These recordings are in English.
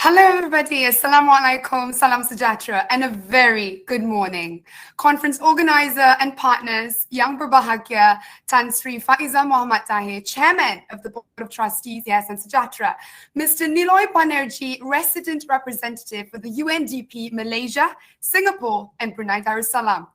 Hello everybody, Assalamu alaikum, Salam Sejahtera, and a very good morning. Conference organizer and partners, Yang Berbahagia, Tan Sri Faiza Muhammad Tahir, Chairman of the Board of Trustees, Yayasan Sejahtera, Mr. Niloy Banerjee, Resident Representative for the UNDP Malaysia, Singapore, and Brunei Darussalam.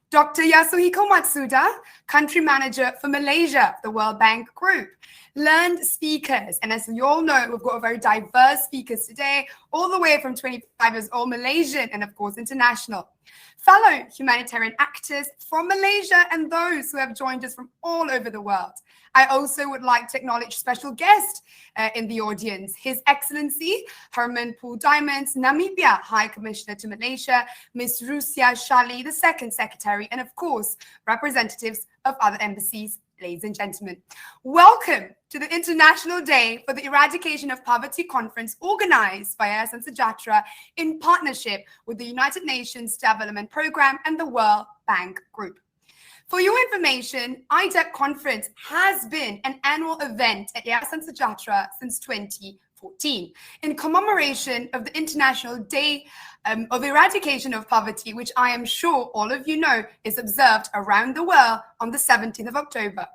Dr. Yasuhiko Matsuda, Country Manager for Malaysia, the World Bank Group. Learned speakers, and as you all know, we've got a very diverse speakers today, all the way from 25 years old Malaysian and of course international. Fellow humanitarian actors from Malaysia and those who have joined us from all over the world. I also would like to acknowledge special guest in the audience, His Excellency Herman Paul Diamonds, Namibia High Commissioner to Malaysia, Ms. Rusia Shali, the Second Secretary, and of course, representatives of other embassies. Ladies and gentlemen, welcome to the International Day for the Eradication of Poverty Conference organized by Yayasan Sejahtera in partnership with the United Nations Development Programme and the World Bank Group. For your information, IDEP Conference has been an annual event at Yayasan Sejahtera since 2014 in commemoration of the International Day of Eradication of Poverty, which I am sure all of you know is observed around the world on the 17th of October.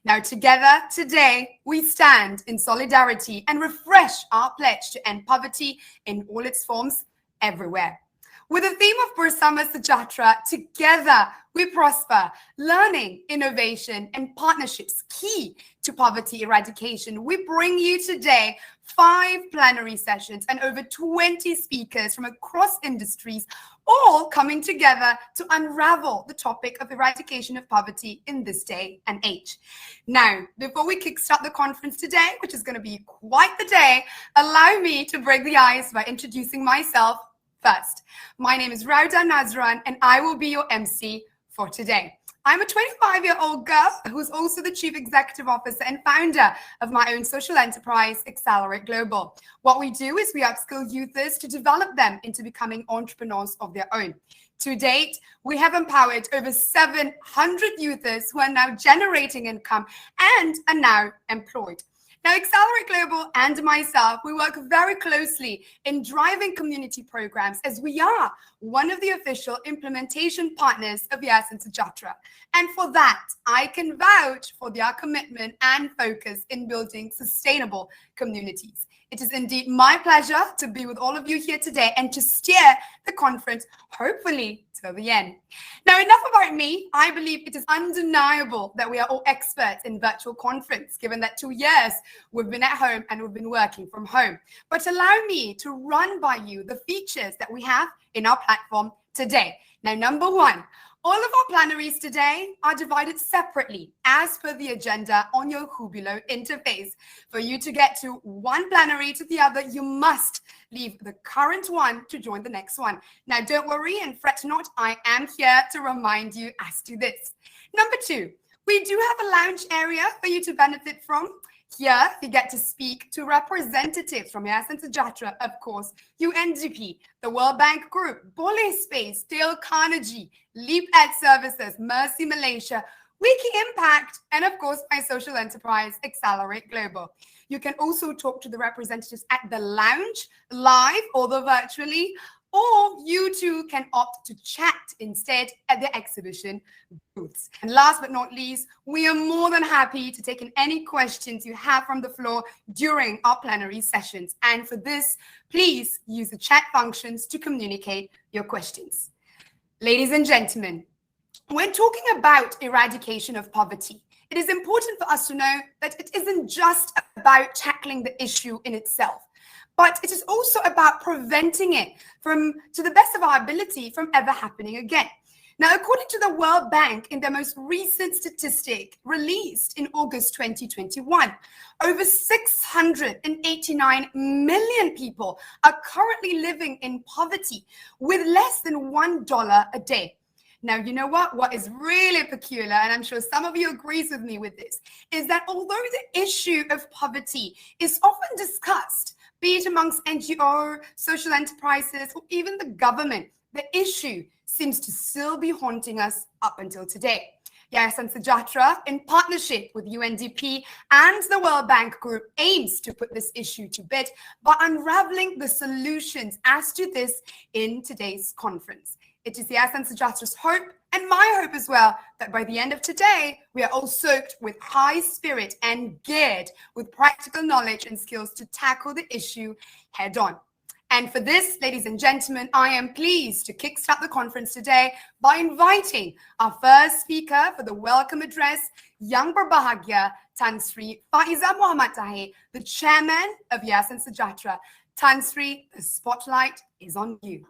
Now, together today, we stand in solidarity and refresh our pledge to end poverty in all its forms everywhere. With the theme of Bersama Sejahtera, together we prosper, learning, innovation, and partnerships key to poverty eradication. We bring you today 5 plenary sessions and over 20 speakers from across industries, all coming together to unravel the topic of eradication of poverty in this day and age. Now, before we kickstart the conference today, which is going to be quite the day, allow me to break the ice by introducing myself first. My name is Rauda Nazran, and I will be your MC for today. I'm a 25-year-old girl who's also the Chief Executive Officer and founder of my own social enterprise, Accelerate Global. What we do is we upskill youthers to develop them into becoming entrepreneurs of their own. To date, we have empowered over 700 youthers who are now generating income and are now employed. Now, Accelerate Global and myself, we work very closely in driving community programs as we are one of the official implementation partners of Yayasan Sejahtera. And for that, I can vouch for their commitment and focus in building sustainable communities. It is indeed my pleasure to be with all of you here today and to steer the conference, hopefully, till the end. Now, enough about me. I believe it is undeniable that we are all experts in virtual conference, given that 2 years we've been at home and we've been working from home. But allow me to run by you the features that we have in our platform today. Now, number 1, All of our plenaries today are divided separately as per the agenda on your Jubileo interface. For you to get to one plenary to the other, you must leave the current one to join the next one. Now, don't worry and fret not. I am here to remind you as to this. Number 2, we do have a lounge area for you to benefit from. Here, you get to speak to representatives from Yayasan Sejahtera, of course, UNDP, the World Bank Group, Boleh Space, Dale Carnegie, Leap Ed Services, Mercy Malaysia, Wiki Impact, and of course, my social enterprise, Accelerate Global. You can also talk to the representatives at the lounge, live, although virtually, or you too can opt to chat instead at the exhibition booths. And last but not least, we are more than happy to take in any questions you have from the floor during our plenary sessions. And for this, please use the chat functions to communicate your questions. Ladies and gentlemen, when talking about eradication of poverty, it is important for us to know that it isn't just about tackling the issue in itself, but it is also about preventing it from, to the best of our ability, from ever happening again. Now, according to the World Bank, in their most recent statistic released in August 2021, over 689 million people are currently living in poverty with less than $1 a day. Now, you know what is really peculiar, and I'm sure some of you agrees with me with this, is that although the issue of poverty is often discussed, be it amongst NGO, social enterprises, or even the government, the issue seems to still be haunting us up until today. Yayasan Sejahtera, in partnership with UNDP and the World Bank Group, aims to put this issue to bed by unraveling the solutions as to this in today's conference. It is Yayasan Sejahtera's hope, and my hope as well, that by the end of today, we are all soaked with high spirit and geared with practical knowledge and skills to tackle the issue head on. And for this, ladies and gentlemen, I am pleased to kickstart the conference today by inviting our first speaker for the welcome address, Yang Berbahagia Tan Sri Faiza Muhammad Tahir, the chairman of Yayasan Sejahtera. Tan Sri, the spotlight is on you.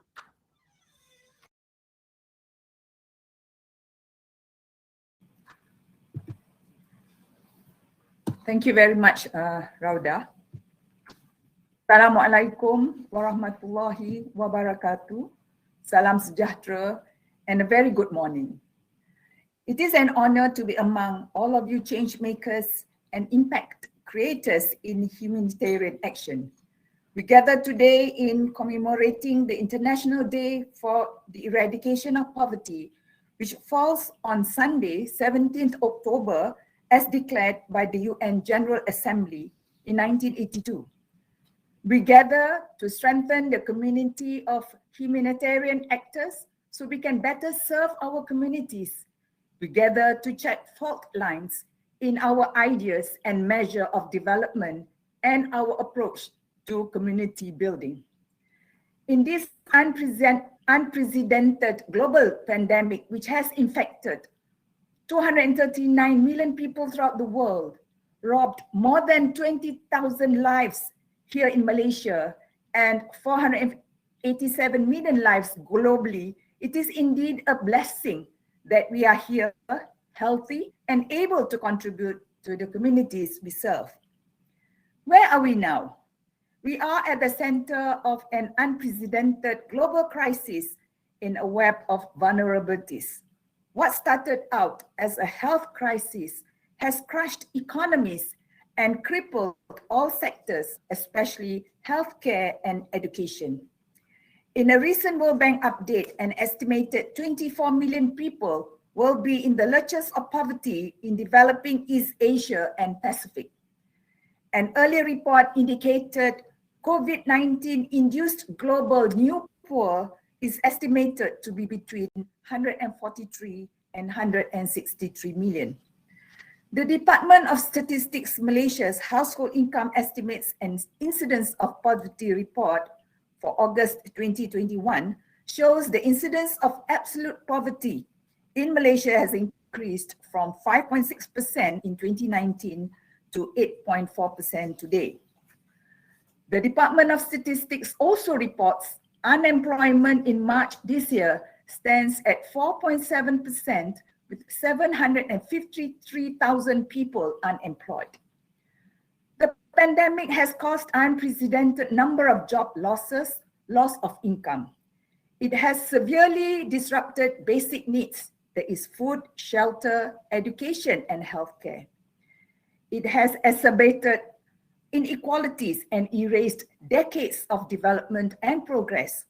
Thank you very much, Rauda. Assalamualaikum warahmatullahi wabarakatuh. Salam sejahtera and a very good morning. It is an honor to be among all of you change makers and impact creators in humanitarian action. We gather today in commemorating the International Day for the Eradication of Poverty, which falls on Sunday, 17th October, as declared by the UN General Assembly in 1982. We gather to strengthen the community of humanitarian actors so we can better serve our communities. We gather to check fault lines in our ideas and measure of development and our approach to community building. In this unprecedented global pandemic, which has infected 239 million people throughout the world, robbed more than 20,000 lives here in Malaysia and 487 million lives globally, it is indeed a blessing that we are here, healthy, and able to contribute to the communities we serve. Where are we now? We are at the center of an unprecedented global crisis in a web of vulnerabilities. What started out as a health crisis has crushed economies and crippled all sectors, especially healthcare and education. In a recent World Bank update, an estimated 24 million people will be in the lurches of poverty in developing East Asia and Pacific. An earlier report indicated COVID-19 induced global new poor is estimated to be between 143 and 163 million. The Department of Statistics Malaysia's Household Income Estimates and Incidence of Poverty report for August 2021 shows the incidence of absolute poverty in Malaysia has increased from 5.6% in 2019 to 8.4% today. The Department of Statistics also reports unemployment in March this year stands at 4.7%, with 753,000 people unemployed. The pandemic has caused unprecedented number of job losses, loss of income. It has severely disrupted basic needs, that is food, shelter, education, and healthcare. It has exacerbated inequalities and erased decades of development and progress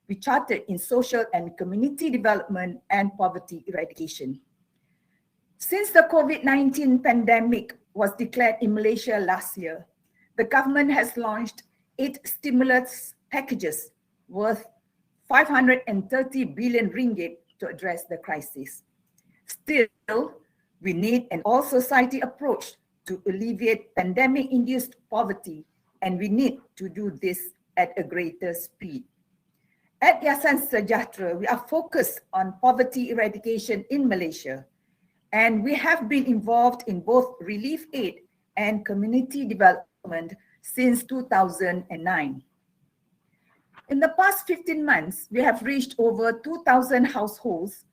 we charted in social and community development and poverty eradication. Since the COVID-19 pandemic was declared in Malaysia last year, the government has launched 8 stimulus packages worth 530 billion ringgit to address the crisis. Still, we need an all-society approach to alleviate pandemic-induced poverty, and we need to do this at a greater speed. At Yayasan Sejahtera, we are focused on poverty eradication in Malaysia, and we have been involved in both relief aid and community development since 2009. In the past 15 months, we have reached over 2,000 households,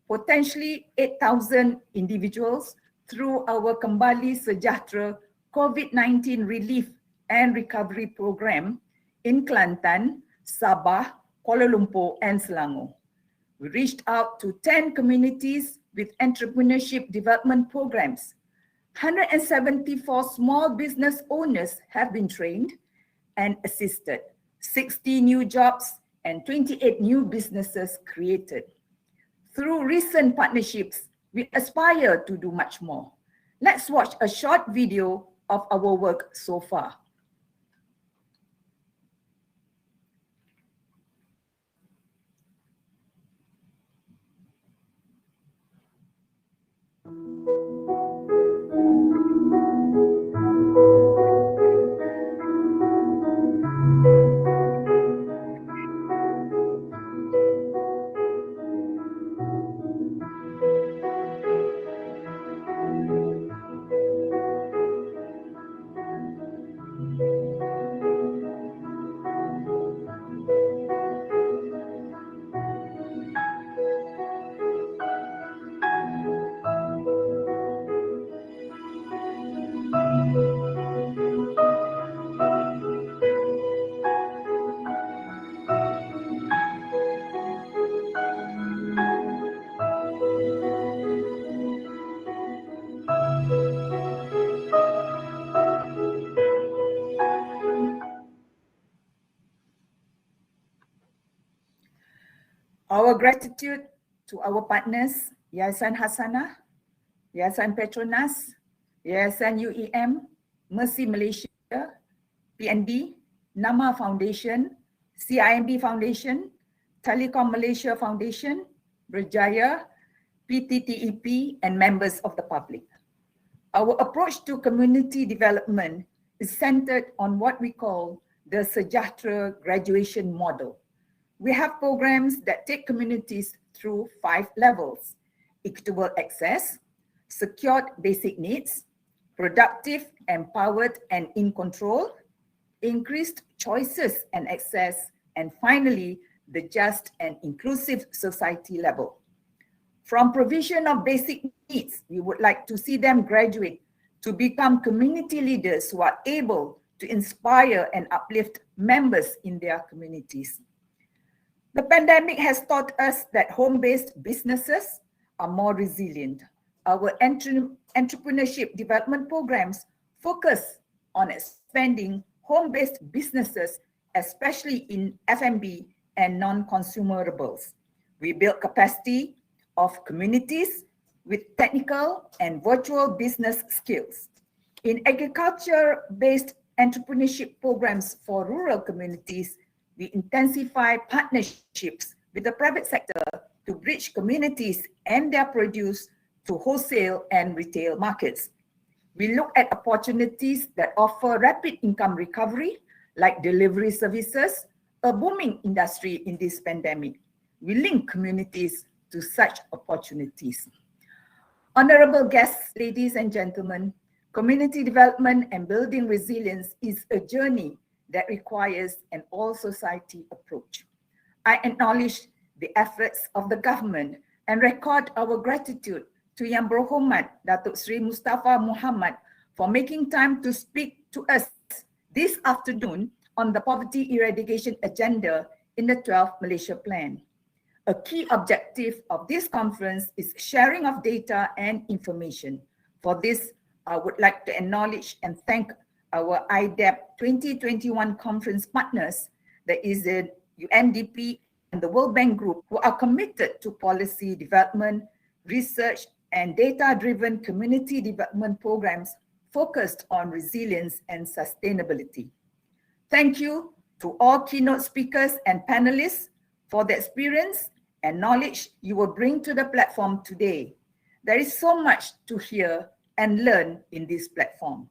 potentially 8,000 individuals, through our Kembali Sejahtera COVID-19 Relief and Recovery Program in Kelantan, Sabah, Kuala Lumpur, and Selangor. We reached out to 10 communities with entrepreneurship development programs. 174 small business owners have been trained and assisted. 60 new jobs and 28 new businesses created. Through recent partnerships, we aspire to do much more. Let's watch a short video of our work so far. Our gratitude to our partners, Yayasan Hasanah, Yayasan Petronas, Yayasan UEM, Mercy Malaysia, PNB, NAMA Foundation, CIMB Foundation, Telekom Malaysia Foundation, Berjaya, PTTEP, and members of the public. Our approach to community development is centered on what we call the Sejahtera graduation model. We have programs that take communities through 5 levels: equitable access, secured basic needs, productive, empowered, and in control, increased choices and access, and finally, the just and inclusive society level. From provision of basic needs, we would like to see them graduate to become community leaders who are able to inspire and uplift members in their communities. The pandemic has taught us that home-based businesses are more resilient. Our entrepreneurship development programs focus on expanding home-based businesses, especially in F&B and non-consumerables. We build capacity of communities with technical and virtual business skills. In agriculture-based entrepreneurship programs for rural communities, we intensify partnerships with the private sector to bridge communities and their produce to wholesale and retail markets. We look at opportunities that offer rapid income recovery, like delivery services, a booming industry in this pandemic. We link communities to such opportunities. Honorable guests, ladies and gentlemen, community development and building resilience is a journey that requires an all-society approach. I acknowledge the efforts of the government and record our gratitude to Yang Berhormat Datuk Sri Mustafa Muhammad for making time to speak to us this afternoon on the poverty eradication agenda in the 12th Malaysia Plan. A key objective of this conference is sharing of data and information. For this, I would like to acknowledge and thank our IDEP 2021 conference partners, that is the UNDP and the World Bank Group, who are committed to policy development, research, and data-driven community development programs focused on resilience and sustainability. Thank you to all keynote speakers and panelists for the experience and knowledge you will bring to the platform today. There is so much to hear and learn in this platform.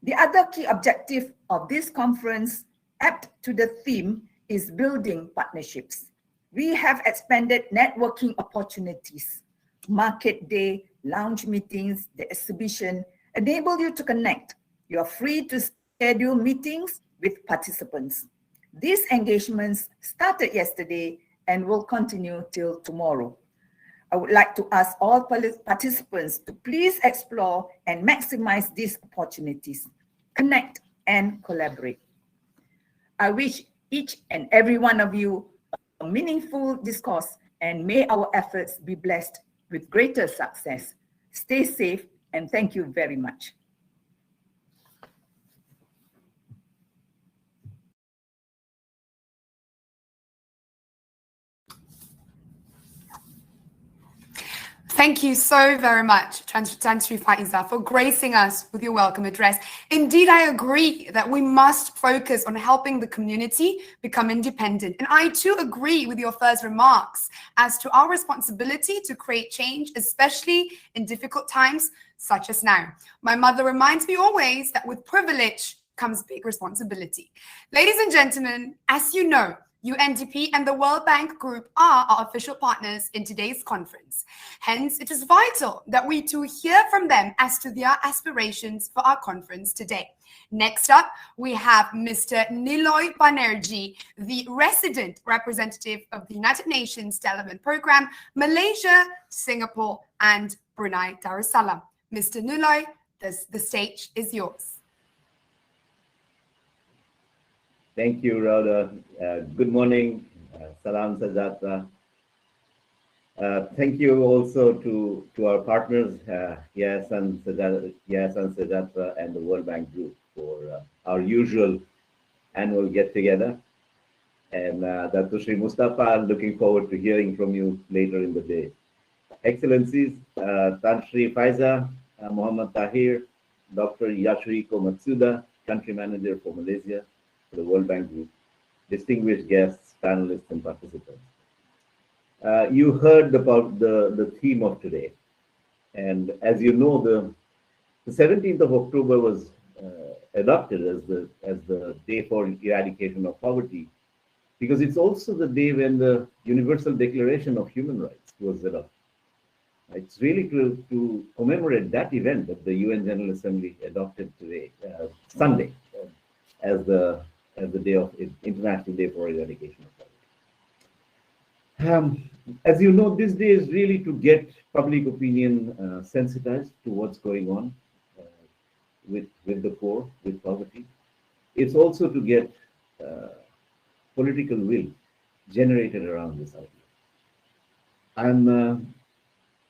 The other key objective of this conference, apt to the theme, is building partnerships. We have expanded networking opportunities. Market day, lounge meetings, the exhibition enable you to connect. You are free to schedule meetings with participants. These engagements started yesterday and will continue till tomorrow. I would like to ask all participants to please explore and maximize these opportunities, connect and collaborate. I wish each and every one of you a meaningful discourse, and may our efforts be blessed with greater success. Stay safe and thank you very much. Thank you so very much, Tan Sri Faiza, for gracing us with your welcome address. Indeed, I agree that we must focus on helping the community become independent. And I too agree with your first remarks as to our responsibility to create change, especially in difficult times such as now. My mother reminds me always that with privilege comes big responsibility. Ladies and gentlemen, as you know, UNDP and the World Bank Group are our official partners in today's conference. Hence, it is vital that we too hear from them as to their aspirations for our conference today. Next up, we have Mr. Niloy Banerjee, the resident representative of the United Nations Development Programme, Malaysia, Singapore, and Brunei Darussalam. Mr. Niloy, the stage is yours. Thank you, Rhoda. Good morning. Salam Sajatra. Thank you also to our partners, Yayasan Sajatra and the World Bank Group for our usual annual get-together. And Dr. Sri Mustafa, I'm looking forward to hearing from you later in the day. Excellencies, Tan Sri Faiza, Muhammad Tahir, Dr. Yasuhiko Matsuda, Country Manager for Malaysia, the World Bank Group, distinguished guests, panelists, and participants. You heard about the theme of today. And as you know, the 17th of October was adopted as the day for eradication of poverty, because it's also the day when the Universal Declaration of Human Rights was adopted. It's really to commemorate that event that the UN General Assembly adopted today, Sunday, as the day of International Day for Eradication of Poverty. As you know, this day is really to get public opinion sensitized to what's going on with the poor, with poverty. It's also to get political will generated around this idea. I'm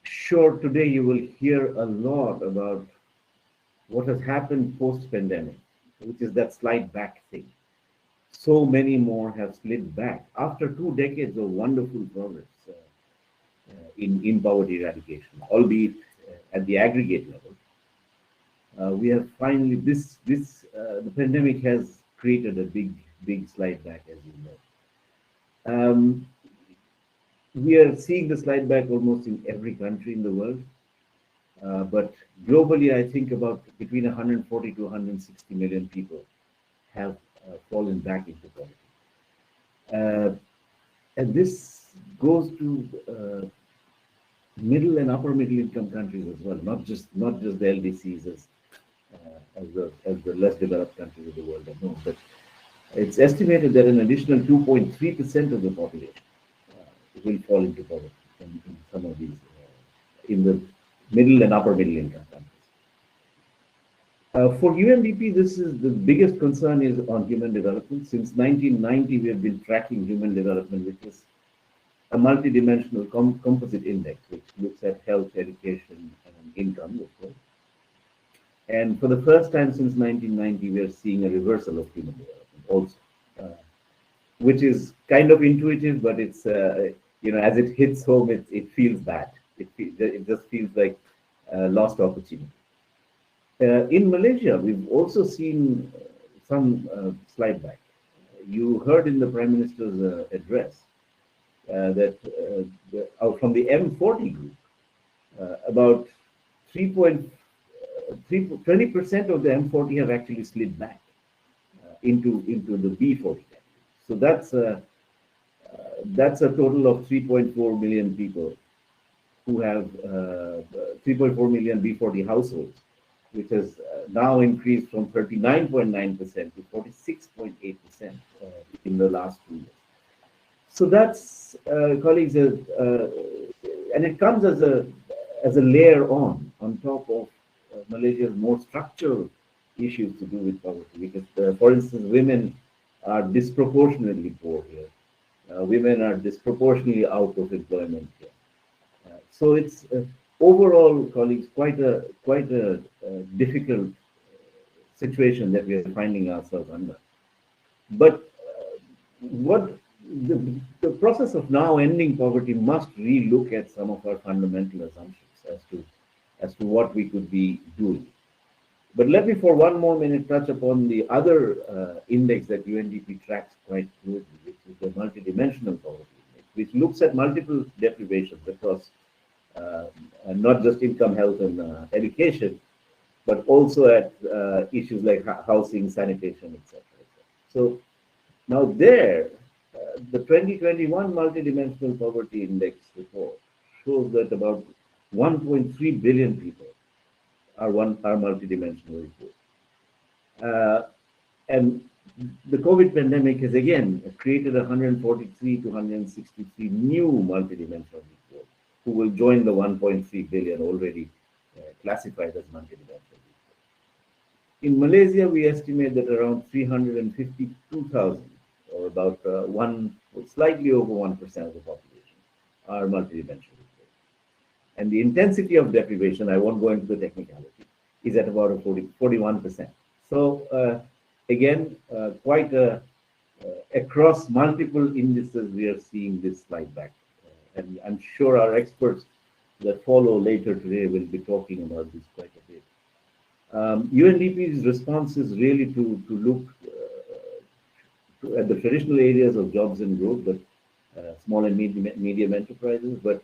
sure today you will hear a lot about what has happened post-pandemic, which is that slide back thing. So many more have slid back after 2 decades of wonderful progress in poverty eradication, albeit at the aggregate level. We have finally, the pandemic has created a big slide back, as you know. We are seeing the slide back almost in every country in the world. But globally, I think about between 140 to 160 million people have fallen back into poverty. And this goes to middle and upper middle income countries as well, not just the LDCs as the less developed countries of the world are known, but it's estimated that an additional 2.3% of the population, will fall into poverty in some of these, in the middle and upper middle income countries. For UNDP, this is the biggest concern is on human development. Since 1990, we have been tracking human development, which is a multidimensional composite index, which looks at health, education, and income, of course. And for the first time since 1990, we are seeing a reversal of human development also, which is kind of intuitive, but it's, you know, as it hits home, it feels bad. It just feels like lost opportunity. In Malaysia, we've also seen some slide back. You heard in the Prime Minister's address that from the M40 group, about 20% of the M40 have actually slid back into the B40 category. So that's a total of 3.4 million people who have 3.4 million B40 households, which has now increased from 39.9% to 46.8% in the last 2 years. So that's, colleagues, and it comes as a layer on top of Malaysia's more structural issues to do with poverty, because, for instance, women are disproportionately poor here. Women are disproportionately out of employment here. So it's overall, colleagues, quite a difficult situation that we are finding ourselves under. But what the process of now ending poverty must re-look at some of our fundamental assumptions as to what we could be doing. But let me for one more minute touch upon the other index that UNDP tracks quite closely, which is the multidimensional poverty index, which looks at multiple deprivations across not just income, health, and education, but also at issues like housing, sanitation, etc. So now there, the 2021 multidimensional poverty index report shows that about 1.3 billion people are multidimensionally poor. And the COVID pandemic has again created 143 to 163 new multidimensional poor who will join the 1.3 billion already classified as multidimensional. In Malaysia, we estimate that around 352,000, or about slightly over 1% of the population, are multidimensional. And the intensity of deprivation, I won't go into the technicality, is at about 41%. So again, quite across multiple indices, we are seeing this slide back. And I'm sure our experts that follow later today will be talking about this quite a bit. UNDP's response is really to look at the traditional areas of jobs and growth, but small and medium enterprises, but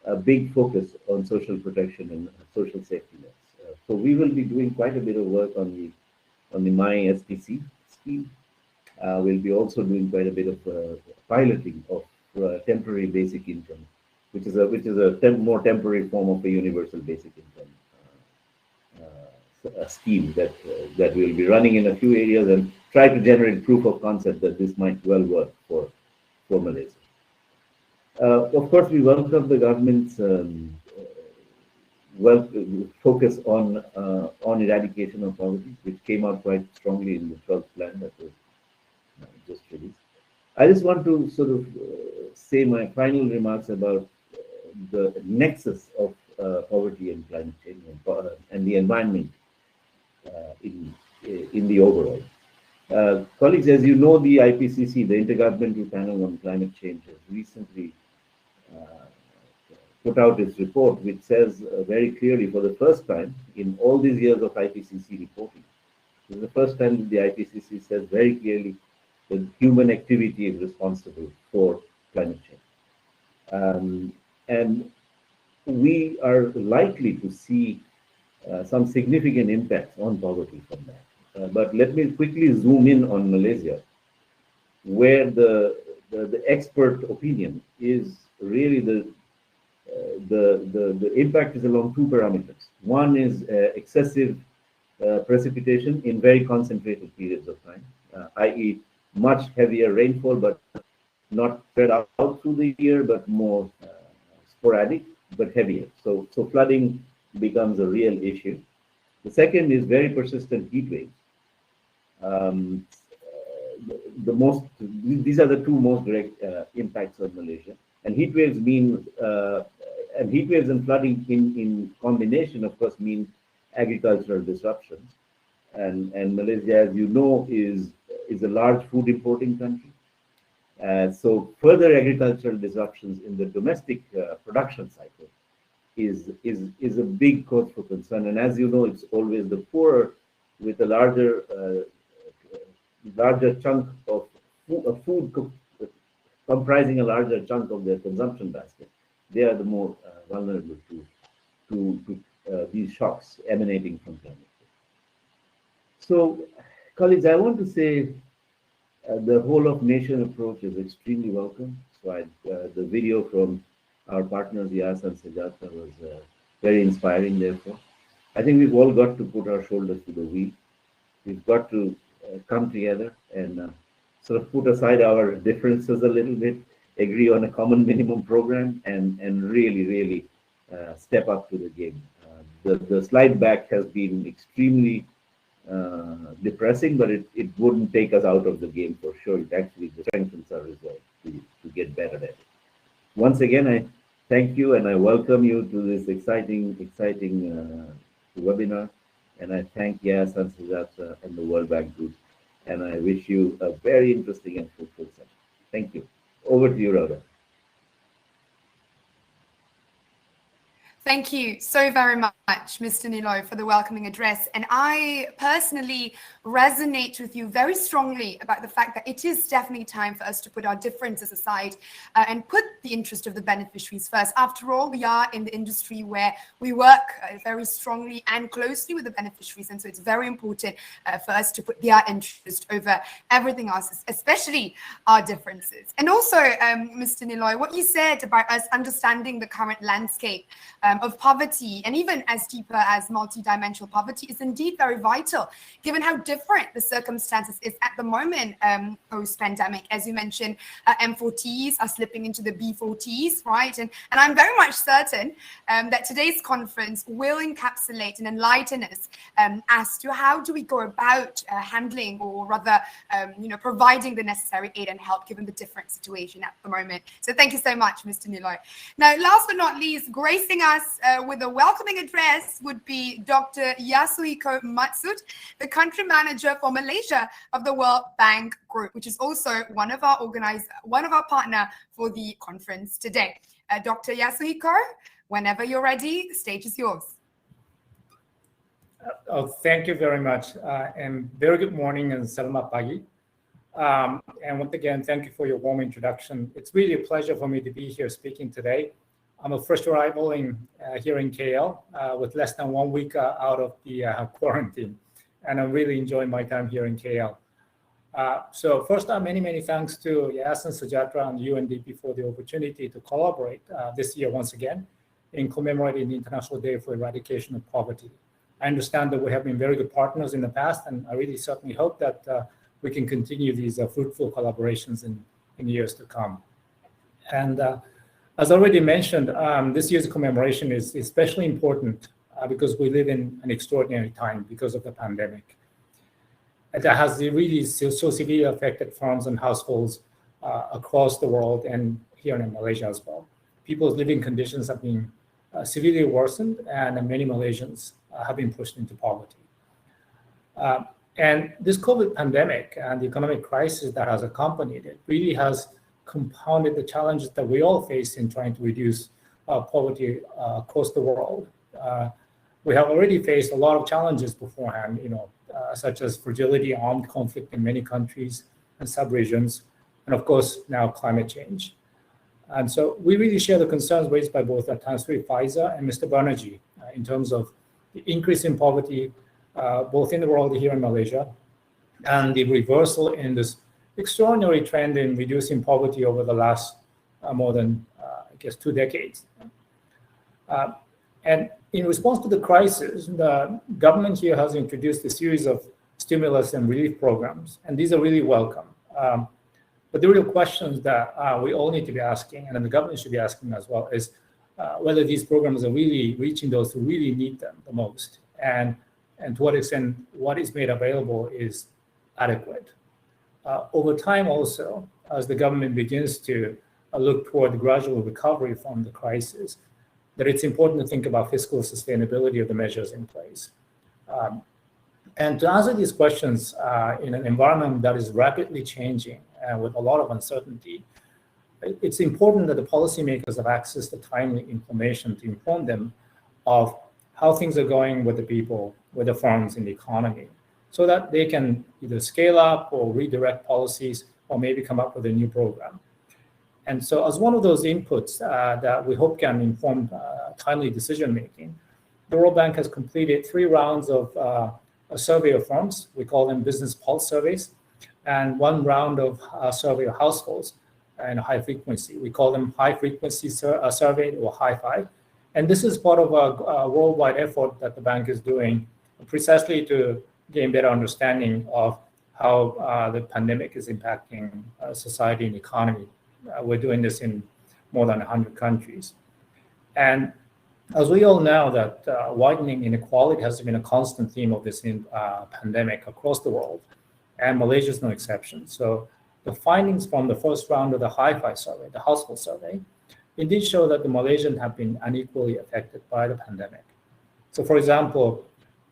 a big focus on social protection and social safety nets. So we will be doing quite a bit of work on the My SPC scheme. We'll be also doing quite a bit of piloting of temporary basic income, which is a more temporary form of a universal basic income scheme that we'll be running in a few areas and try to generate proof of concept that this might well work for Malaysia. Of course, we welcome the government's focus on eradication of poverty, which came out quite strongly in the 12th plan that was just released. I just want to sort of say my final remarks about the nexus of poverty and climate change and the environment in the overall. Colleagues, as you know, the IPCC, the Intergovernmental Panel on Climate Change, has recently put out its report, which says very clearly, for the first time in all these years of IPCC reporting, this is the first time that the IPCC says very clearly that human activity is responsible for climate change. And we are likely to see some significant impacts on poverty from that. But let me quickly zoom in on Malaysia, where the expert opinion is really the impact is along two parameters. One is excessive precipitation in very concentrated periods of time, i.e. much heavier rainfall, but not spread out through the year, but more sporadic, but heavier. So flooding becomes a real issue. The second is very persistent heat waves. These are the two most direct impacts of Malaysia. And heat waves and flooding in combination, of course, mean agricultural disruptions. And Malaysia, as you know, is a large food importing country. So further agricultural disruptions in the domestic production cycle is a big cause for concern. And as you know, it's always the poorer with a larger chunk of food comprising a larger chunk of their consumption basket. They are the more vulnerable to these shocks emanating from climate change. So, colleagues, I want to say the whole of nation approach is extremely welcome. So the video from our partners, Yas and Sejata, was very inspiring, therefore. I think we've all got to put our shoulders to the wheel. We've got to come together and sort of put aside our differences a little bit, agree on a common minimum program, and really step up to the game. The slide back has been extremely depressing, but it wouldn't take us out of the game for sure. It actually strengthens our resolve to get better at it. Once again, I thank you and I welcome you to this exciting webinar. And I thank Yas and Sujata and the World Bank Group. And I wish you a very interesting and fruitful session. Thank you. Over to you, Rhoda. Thank you so very much, Mr. Niloy, for the welcoming address. And I personally resonate with you very strongly about the fact that it is definitely time for us to put our differences aside and put the interest of the beneficiaries first. After all, we are in the industry where we work very strongly and closely with the beneficiaries. And so it's very important for us to put their interest over everything else, especially our differences. And also, Mr. Niloy, what you said about us understanding the current landscape of poverty, and even as deeper as multidimensional poverty, is indeed very vital, given how different the circumstances is at the moment post-pandemic. As you mentioned, M40s are slipping into the B40s, right? And I'm very much certain that today's conference will encapsulate and enlighten us as to how do we go about handling, or rather, providing the necessary aid and help given the different situation at the moment. So thank you so much, Mr. Niloy. Now, last but not least, gracing us with a welcoming address would be Dr. Yasuhiko Matsud, the country manager for Malaysia of the World Bank Group, which is also one of our partner for the conference today. Dr. Yasuhiko, whenever you're ready, the stage is yours. Thank you very much, and very good morning and selamat pagi. And once again, thank you for your warm introduction. It's really a pleasure for me to be here speaking today. I'm a first arrival here in KL with less than 1 week out of the quarantine, and I'm really enjoying my time here in KL. So first, many thanks to Yas and Sujatra and UNDP for the opportunity to collaborate this year once again in commemorating the International Day for Eradication of Poverty. I understand that we have been very good partners in the past, and I really certainly hope that we can continue these fruitful collaborations in years to come. And as already mentioned, this year's commemoration is especially important because we live in an extraordinary time because of the pandemic. That has really so severely affected farms and households across the world and here in Malaysia as well. People's living conditions have been severely worsened, and many Malaysians have been pushed into poverty. And this COVID pandemic and the economic crisis that has accompanied it really has compounded the challenges that we all face in trying to reduce poverty across the world. We have already faced a lot of challenges beforehand, such as fragility, armed conflict in many countries and sub-regions, and of course, now climate change. And so we really share the concerns raised by both Tan Sri Faiza and Mr. Banerjee in terms of the increase in poverty, both in the world here in Malaysia, and the reversal in this extraordinary trend in reducing poverty over the last more than, 2 decades. And in response to the crisis, the government here has introduced a series of stimulus and relief programs, and these are really welcome. But the real questions that we all need to be asking, and then the government should be asking as well, is whether these programs are really reaching those who really need them the most, and to what extent what is made available is adequate. Over time also, as the government begins to look toward the gradual recovery from the crisis, that it's important to think about fiscal sustainability of the measures in place. And to answer these questions in an environment that is rapidly changing and with a lot of uncertainty, it's important that the policymakers have access to timely information to inform them of how things are going with the people, with the firms in the economy, so that they can either scale up or redirect policies or maybe come up with a new program. And so as one of those inputs that we hope can inform timely decision-making, the World Bank has completed 3 rounds of a survey of firms. We call them business pulse surveys, and 1 round of survey of households and high frequency. We call them high frequency survey or high-5. And this is part of a worldwide effort that the bank is doing precisely to gain better understanding of how the pandemic is impacting society and economy. We're doing this in more than 100 countries. And as we all know that widening inequality has been a constant theme of this pandemic across the world, and Malaysia is no exception. So the findings from the first round of the high-5 survey, the household survey, indeed show that the Malaysians have been unequally affected by the pandemic. So for example,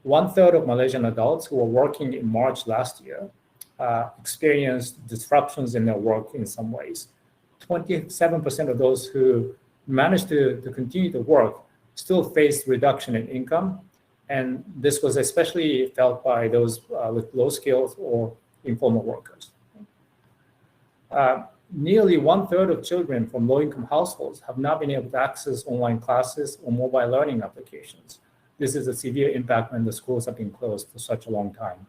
1/3 of Malaysian adults who were working in March last year experienced disruptions in their work in some ways. 27% of those who managed to continue to work still faced reduction in income. And this was especially felt by those with low skills or informal workers. Nearly 1/3 of children from low-income households have not been able to access online classes or mobile learning applications. This is a severe impact when the schools have been closed for such a long time.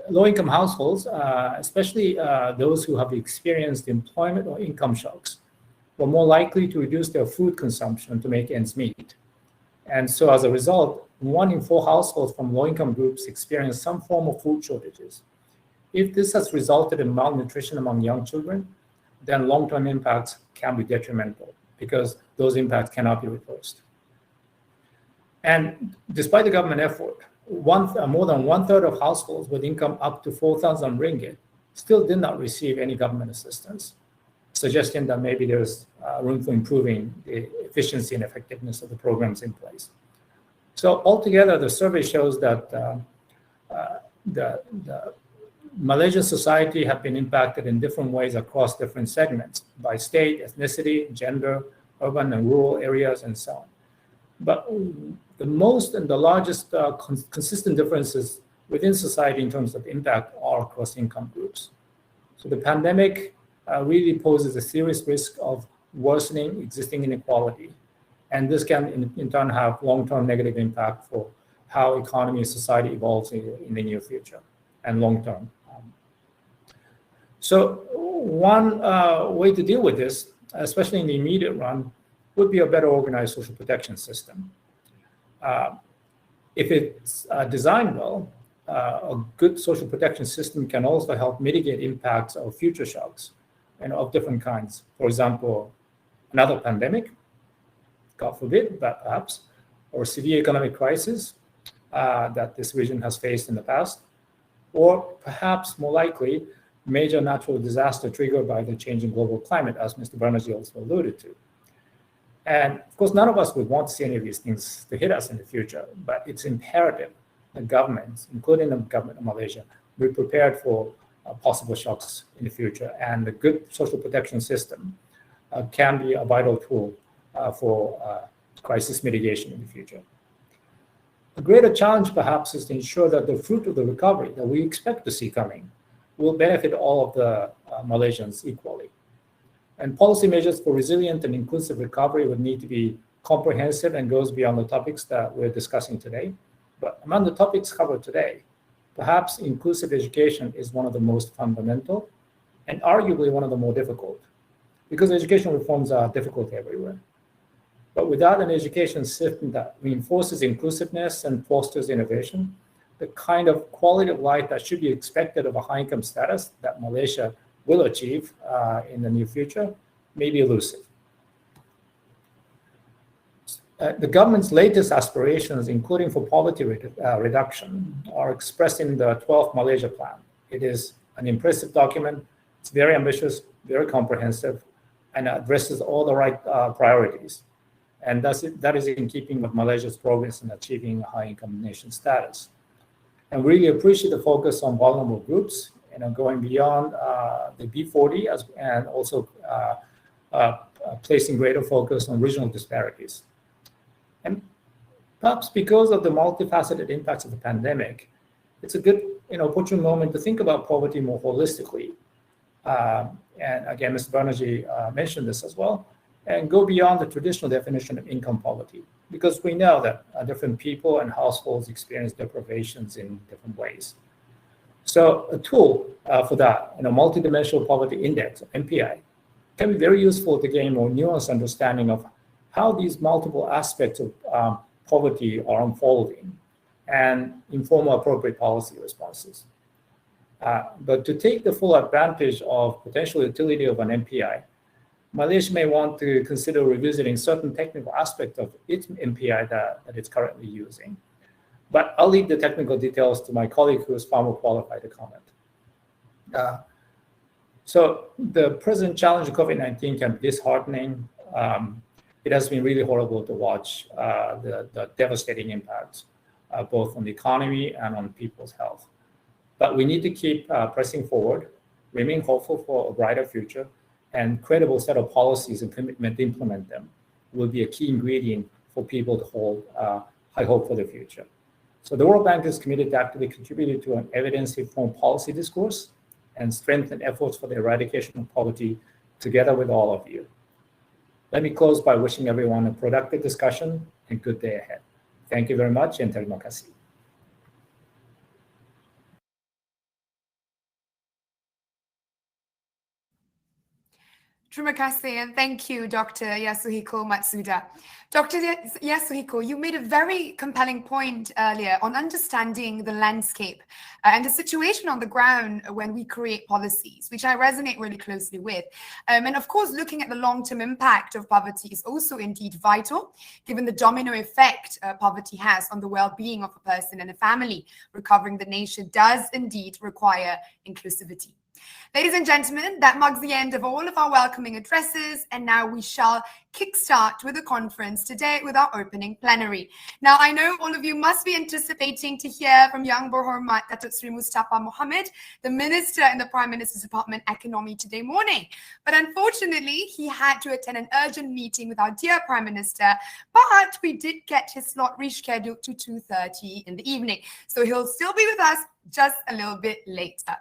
Low-income households, especially those who have experienced employment or income shocks, were more likely to reduce their food consumption to make ends meet. And so as a result, 1 in 4 households from low-income groups experience some form of food shortages. If this has resulted in malnutrition among young children, then long-term impacts can be detrimental because those impacts cannot be reversed. And despite the government effort, more than 1/3 of households with income up to 4,000 ringgit still did not receive any government assistance, suggesting that maybe there's room for improving the efficiency and effectiveness of the programs in place. So altogether, the survey shows that the Malaysian society have been impacted in different ways across different segments by state, ethnicity, gender, urban and rural areas, and so on. But the most and the largest consistent differences within society in terms of impact are across income groups. So the pandemic really poses a serious risk of worsening existing inequality. And this can in turn have long-term negative impact for how economy and society evolves in the near future and long-term. So one way to deal with this, especially in the immediate run, would be a better organized social protection system. If it's designed well, a good social protection system can also help mitigate impacts of future shocks and of different kinds. For example, another pandemic, God forbid, but perhaps, or severe economic crisis that this region has faced in the past, or perhaps more likely, major natural disaster triggered by the changing global climate, as Mr. Banerjee also alluded to. And of course, none of us would want to see any of these things to hit us in the future, but it's imperative that governments, including the government of Malaysia, be prepared for possible shocks in the future. And a good social protection system can be a vital tool for crisis mitigation in the future. A greater challenge, perhaps, is to ensure that the fruit of the recovery that we expect to see coming will benefit all of the Malaysians equally. And policy measures for resilient and inclusive recovery would need to be comprehensive and goes beyond the topics that we're discussing today. But among the topics covered today, perhaps inclusive education is one of the most fundamental and arguably one of the more difficult, because education reforms are difficult everywhere. But without an education system that reinforces inclusiveness and fosters innovation, the kind of quality of life that should be expected of a high-income status that Malaysia will achieve in the near future may be elusive. The government's latest aspirations, including for poverty reduction, are expressed in the 12th Malaysia Plan. It is an impressive document. It's very ambitious, very comprehensive, and addresses all the right priorities. And that is in keeping with Malaysia's progress in achieving a high-income nation status. And really appreciate the focus on vulnerable groups, going beyond the B40 and also placing greater focus on regional disparities. And perhaps because of the multifaceted impacts of the pandemic, it's a good opportune moment to think about poverty more holistically. And again, Mr. Banerjee mentioned this as well, and go beyond the traditional definition of income poverty, because we know that different people and households experience deprivations in different ways. So a tool for that, multidimensional poverty index, MPI, can be very useful to gain more nuanced understanding of how these multiple aspects of poverty are unfolding and inform appropriate policy responses. But to take the full advantage of potential utility of an MPI, Malaysia may want to consider revisiting certain technical aspects of its MPI that it's currently using. But I'll leave the technical details to my colleague who is far more qualified to comment. So the present challenge of COVID-19 can be disheartening. It has been really horrible to watch the devastating impacts, both on the economy and on people's health. But we need to keep pressing forward, remain hopeful for a brighter future, and credible set of policies and commitment to implement them will be a key ingredient for people to hold high hope for the future. So the World Bank is committed to actively contributing to an evidence-informed policy discourse and strengthen efforts for the eradication of poverty together with all of you. Let me close by wishing everyone a productive discussion and good day ahead. Thank you very much, and terima kasih. Terima kasih, and thank you, Dr. Yasuhiko Matsuda. Dr. Yasuhiko, you made a very compelling point earlier on understanding the landscape and the situation on the ground when we create policies, which I resonate really closely with. And of course, looking at the long-term impact of poverty is also indeed vital, given the domino effect poverty has on the well-being of a person and a family. Recovering the nation does indeed require inclusivity. Ladies and gentlemen, that marks the end of all of our welcoming addresses, and now we shall kickstart with the conference today with our opening plenary. Now, I know all of you must be anticipating to hear from Yang Berhormat Datuk Sri Mustafa Mohamad, the Minister in the Prime Minister's Department Economy today morning. But unfortunately, he had to attend an urgent meeting with our dear Prime Minister, but we did get his slot rescheduled to 2:30 in the evening. So he'll still be with us just a little bit later.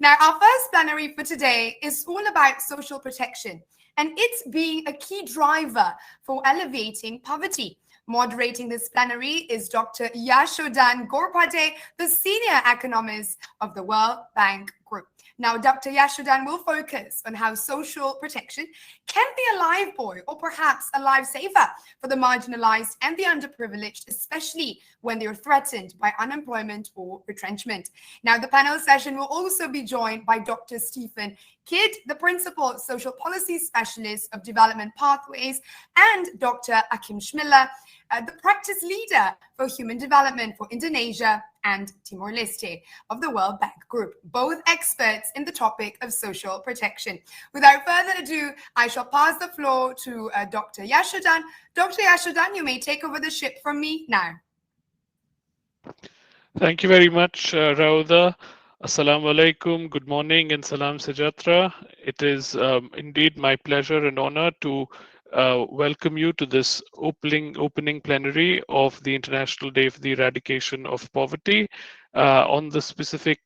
Now, our first plenary for today is all about social protection, and it's being a key driver for alleviating poverty. Moderating this plenary is Dr. Yashodan Gorpade, the senior economist of the World Bank Group. Now, Dr. Yashodan will focus on how social protection can be a lifebuoy or perhaps a lifesaver for the marginalized and the underprivileged, especially when they are threatened by unemployment or retrenchment. Now, the panel session will also be joined by Dr. Stephen Kidd, the Principal Social Policy Specialist of Development Pathways, and Dr. Akim Schmiller, the Practice Leader for Human Development for Indonesia and Timor-Leste of the World Bank Group, both experts in the topic of social protection. Without further ado, I shall pass the floor to Dr. Yashodan. Dr. Yashodan, you may take over the ship from me now. Thank you very much, Rauda. Assalamu alaikum, good morning, and salam sejatra. It is indeed my pleasure and honor to welcome you to this opening plenary of the International Day for the Eradication of Poverty on the specific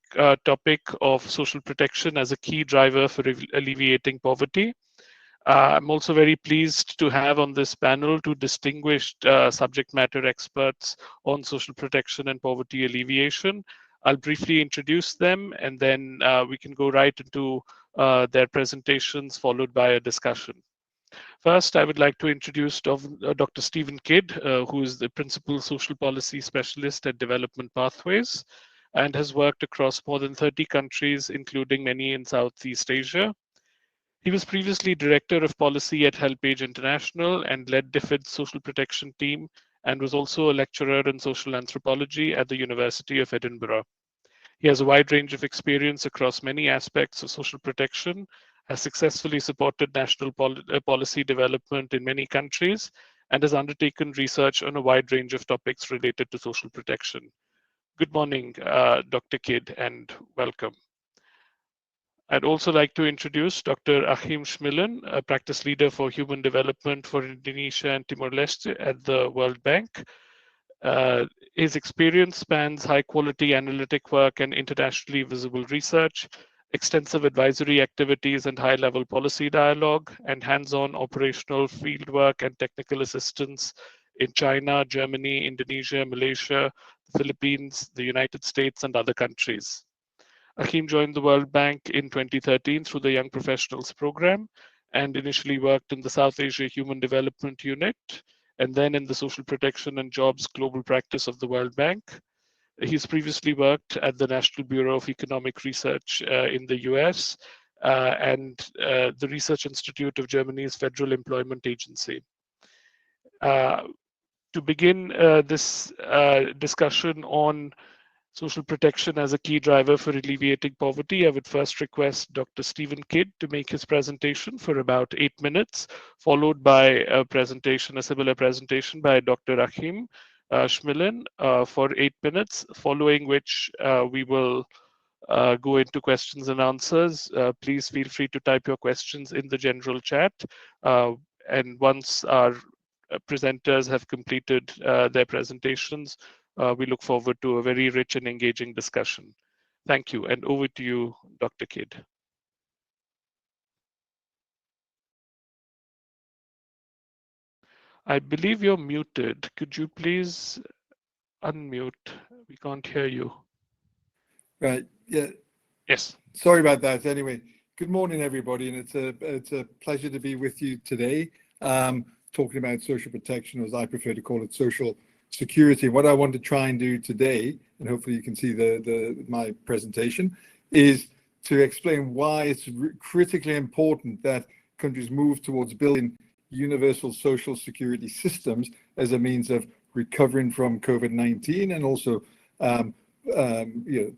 topic of social protection as a key driver for alleviating poverty. I'm also very pleased to have on this panel two distinguished subject matter experts on social protection and poverty alleviation. I'll briefly introduce them, and then we can go right into their presentations, followed by a discussion. First, I would like to introduce Dr. Stephen Kidd, who is the Principal Social Policy Specialist at Development Pathways. and has worked across more than 30 countries, including many in Southeast Asia. He was previously Director of Policy at HelpAge International and led DFID's social protection team, and was also a lecturer in social anthropology at the University of Edinburgh. He has a wide range of experience across many aspects of social protection, has successfully supported national policy development in many countries, and has undertaken research on a wide range of topics related to social protection. Good morning, Dr. Kidd, and welcome. I'd also like to introduce Dr. Achim Schmillen, a practice leader for human development for Indonesia and Timor-Leste at the World Bank. His experience spans high-quality analytic work and internationally visible research, extensive advisory activities and high-level policy dialogue, and hands-on operational fieldwork and technical assistance in China, Germany, Indonesia, Malaysia, the Philippines, the United States, and other countries. Achim joined the World Bank in 2013 through the Young Professionals Program, and initially worked in the South Asia Human Development Unit, and then in the Social Protection and Jobs Global Practice of the World Bank. He's previously worked at the National Bureau of Economic Research in the US and the Research Institute of Germany's Federal Employment Agency. To begin this discussion on social protection as a key driver for alleviating poverty, I would first request Dr. Stephen Kidd to make his presentation for about 8 minutes, followed by a presentation, a similar presentation by Dr. Achim Schmillen for 8 minutes, following which we will go into questions and answers. Please feel free to type your questions in the general chat. And once our presenters have completed their presentations, we look forward to a very rich and engaging discussion. Thank you, and over to you, Dr. Kidd. I believe you're muted. Could you please unmute? We can't hear you. Right, yeah. Yes. Sorry about that. Anyway, good morning, everybody, and it's a pleasure to be with you today, talking about social protection, or as I prefer to call it, social security. What I want to try and do today, and hopefully you can see my presentation, is to explain why it's critically important that countries move towards building universal social security systems as a means of recovering from COVID-19, and also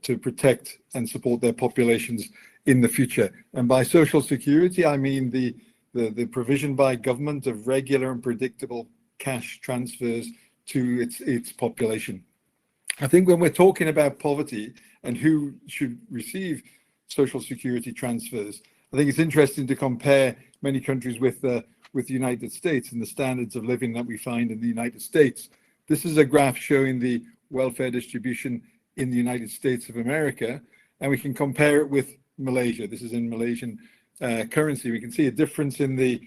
to protect and support their populations in the future. And by social security, I mean the provision by government of regular and predictable cash transfers to its population. I think when we're talking about poverty and who should receive social security transfers, I think it's interesting to compare many countries with the United States and the standards of living that we find in the United States. This is a graph showing the welfare distribution in the United States of America, and we can compare it with Malaysia. This is in Malaysian currency. We can see a difference in the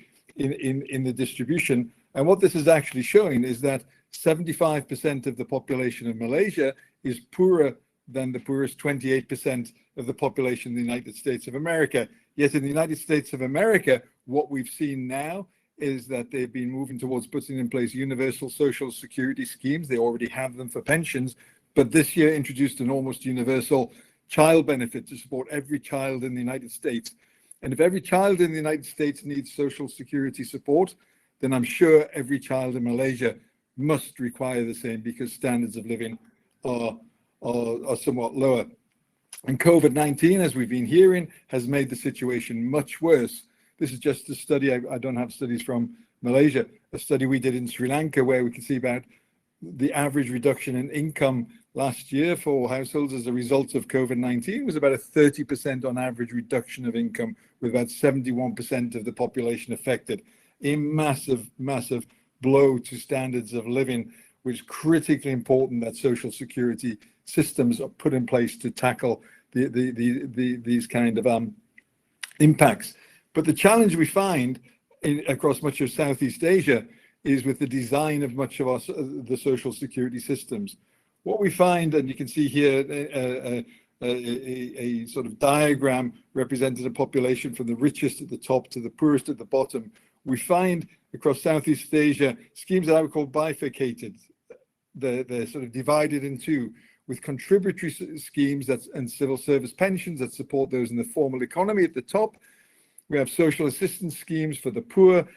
distribution, and what this is actually showing is that 75% of the population of Malaysia is poorer than the poorest 28% of the population in the United States of America. Yet in the United States of America, what we've seen now is that they've been moving towards putting in place universal social security schemes. They already have them for pensions, but this year introduced an almost universal child benefit to support every child in the United States. And if every child in the United States needs social security support, then I'm sure every child in Malaysia must require the same, because standards of living are somewhat lower. And COVID-19, as we've been hearing, has made the situation much worse. This is just a study, I don't have studies from Malaysia, a study we did in Sri Lanka, where we can see about the average reduction in income last year for households as a result of COVID-19 was about a 30% on average reduction of income, with about 71% of the population affected. A massive, massive blow to standards of living, which is critically important that social security systems are put in place to tackle these kind of impacts. But the challenge we find across much of Southeast Asia is with the design of much of the social security systems. What we find, and you can see here a sort of diagram representing a population from the richest at the top to the poorest at the bottom. We find across Southeast Asia schemes that I would call bifurcated. They're sort of divided in two, with contributory schemes and civil service pensions that support those in the formal economy at the top. We have social assistance schemes for the poor,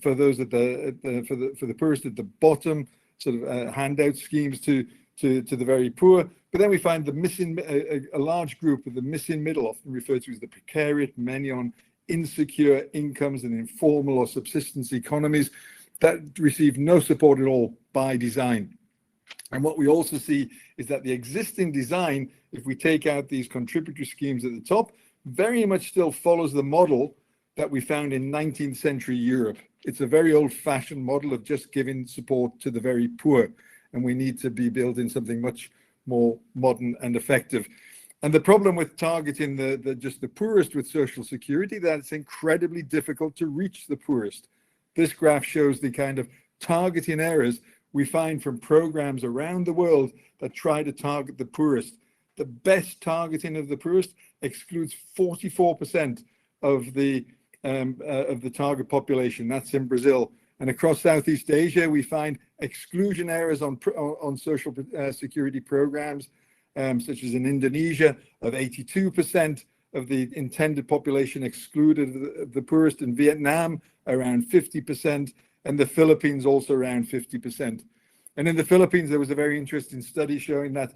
for those for the poorest at the bottom, sort of handout schemes to the very poor. But then we find the missing, a large group of the missing middle, often referred to as the precariat, many on insecure incomes and informal or subsistence economies that receive no support at all by design. And what we also see is that the existing design, if we take out these contributory schemes at the top, very much still follows the model that we found in 19th century Europe. It's a very old-fashioned model of just giving support to the very poor, and we need to be building something much more modern and effective. And the problem with targeting just the poorest with Social Security, that it's incredibly difficult to reach the poorest. This graph shows the kind of targeting errors we find from programs around the world that try to target the poorest. The best targeting of the poorest excludes 44% of the target population. That's in Brazil. And across Southeast Asia, we find exclusion errors on social security programs, such as in Indonesia, of 82% of the intended population excluded the poorest. In Vietnam, around 50%, and the Philippines also around 50%. And in the Philippines, there was a very interesting study showing that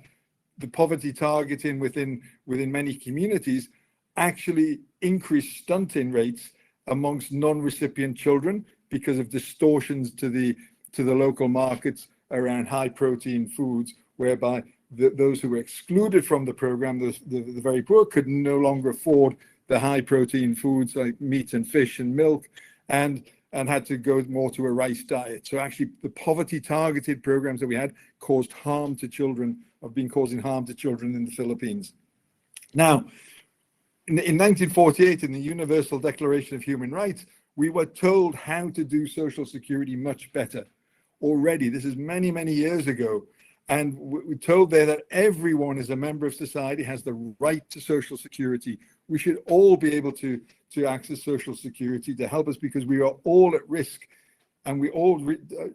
the poverty targeting within many communities actually increased stunting rates amongst non-recipient children because of distortions to the local markets around high protein foods, whereby those who were excluded from the program, the very poor, could no longer afford the high protein foods like meat and fish and milk, and had to go more to a rice diet. So actually the poverty targeted programs that we had caused harm to children, have been causing harm to children in the Philippines. Now, in 1948, in the Universal Declaration of Human Rights, we were told how to do Social Security much better already. This is many, many years ago. And we're told there that everyone as a member of society has the right to Social Security. We should all be able to access Social Security to help us because we are all at risk, and we all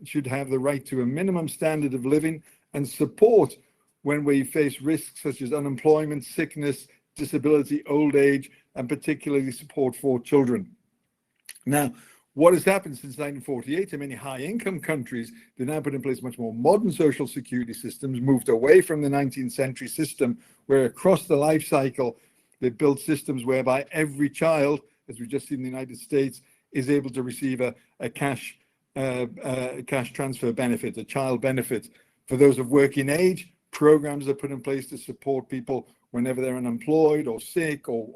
should have the right to a minimum standard of living and support when we face risks such as unemployment, sickness, disability, old age, and particularly support for children. Now, what has happened since 1948 in many high-income countries, they now put in place much more modern social security systems, moved away from the 19th century system, where across the life cycle, they built systems whereby every child, as we've just seen in the United States, is able to receive a cash transfer benefit, a child benefit. For those of working age, programs are put in place to support people whenever they're unemployed or sick, or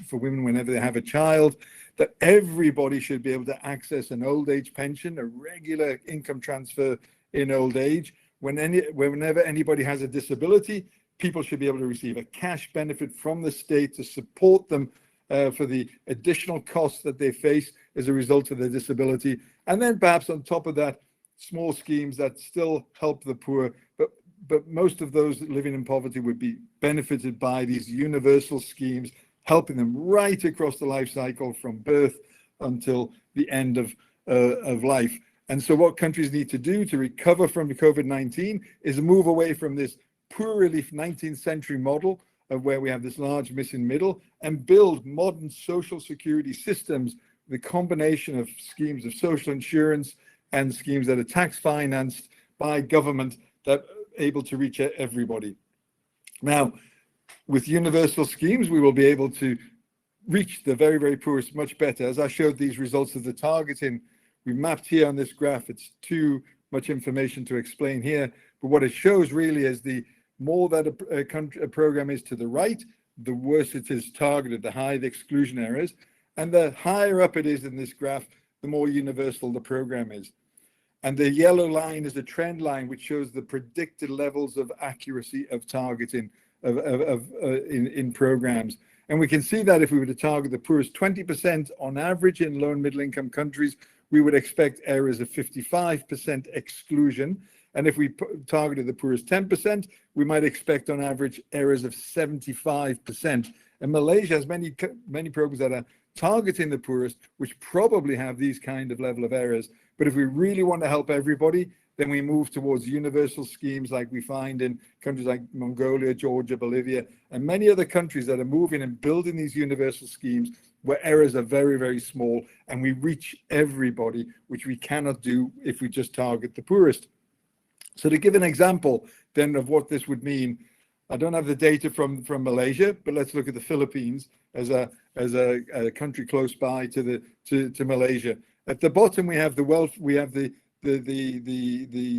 for women whenever they have a child, that everybody should be able to access an old age pension, a regular income transfer in old age. Whenever anybody has a disability, people should be able to receive a cash benefit from the state to support them for the additional costs that they face as a result of their disability. And then perhaps on top of that, small schemes that still help the poor, but most of those living in poverty would be benefited by these universal schemes, helping them right across the life cycle from birth until the end of life. And so what countries need to do to recover from COVID-19 is move away from this poor relief 19th century model of where we have this large missing middle and build modern social security systems, the combination of schemes of social insurance and schemes that are tax financed by government that able to reach everybody. Now, with universal schemes, we will be able to reach the very, very poorest much better. As I showed these results of the targeting, we mapped here on this graph. It's too much information to explain here, but what it shows really is the more that a program is to the right, the worse it is targeted, the higher the exclusion errors, and the higher up it is in this graph, the more universal the program is. And the yellow line is a trend line which shows the predicted levels of accuracy of targeting in programs. And we can see that if we were to target the poorest 20% on average in low and middle income countries, we would expect errors of 55% exclusion. And if we targeted the poorest 10%, we might expect on average errors of 75%. And Malaysia has many programs that are targeting the poorest, which probably have these kind of level of errors. But if we really want to help everybody, Then we move towards universal schemes like we find in countries like Mongolia, Georgia, Bolivia, and many other countries that are moving and building these universal schemes where errors are very, very small, and we reach everybody, which we cannot do if we just target the poorest. So to give an example then of what this would mean, I don't have the data from Malaysia, but let's look at the Philippines as a country close by to Malaysia. At the bottom we have the wealth, we have the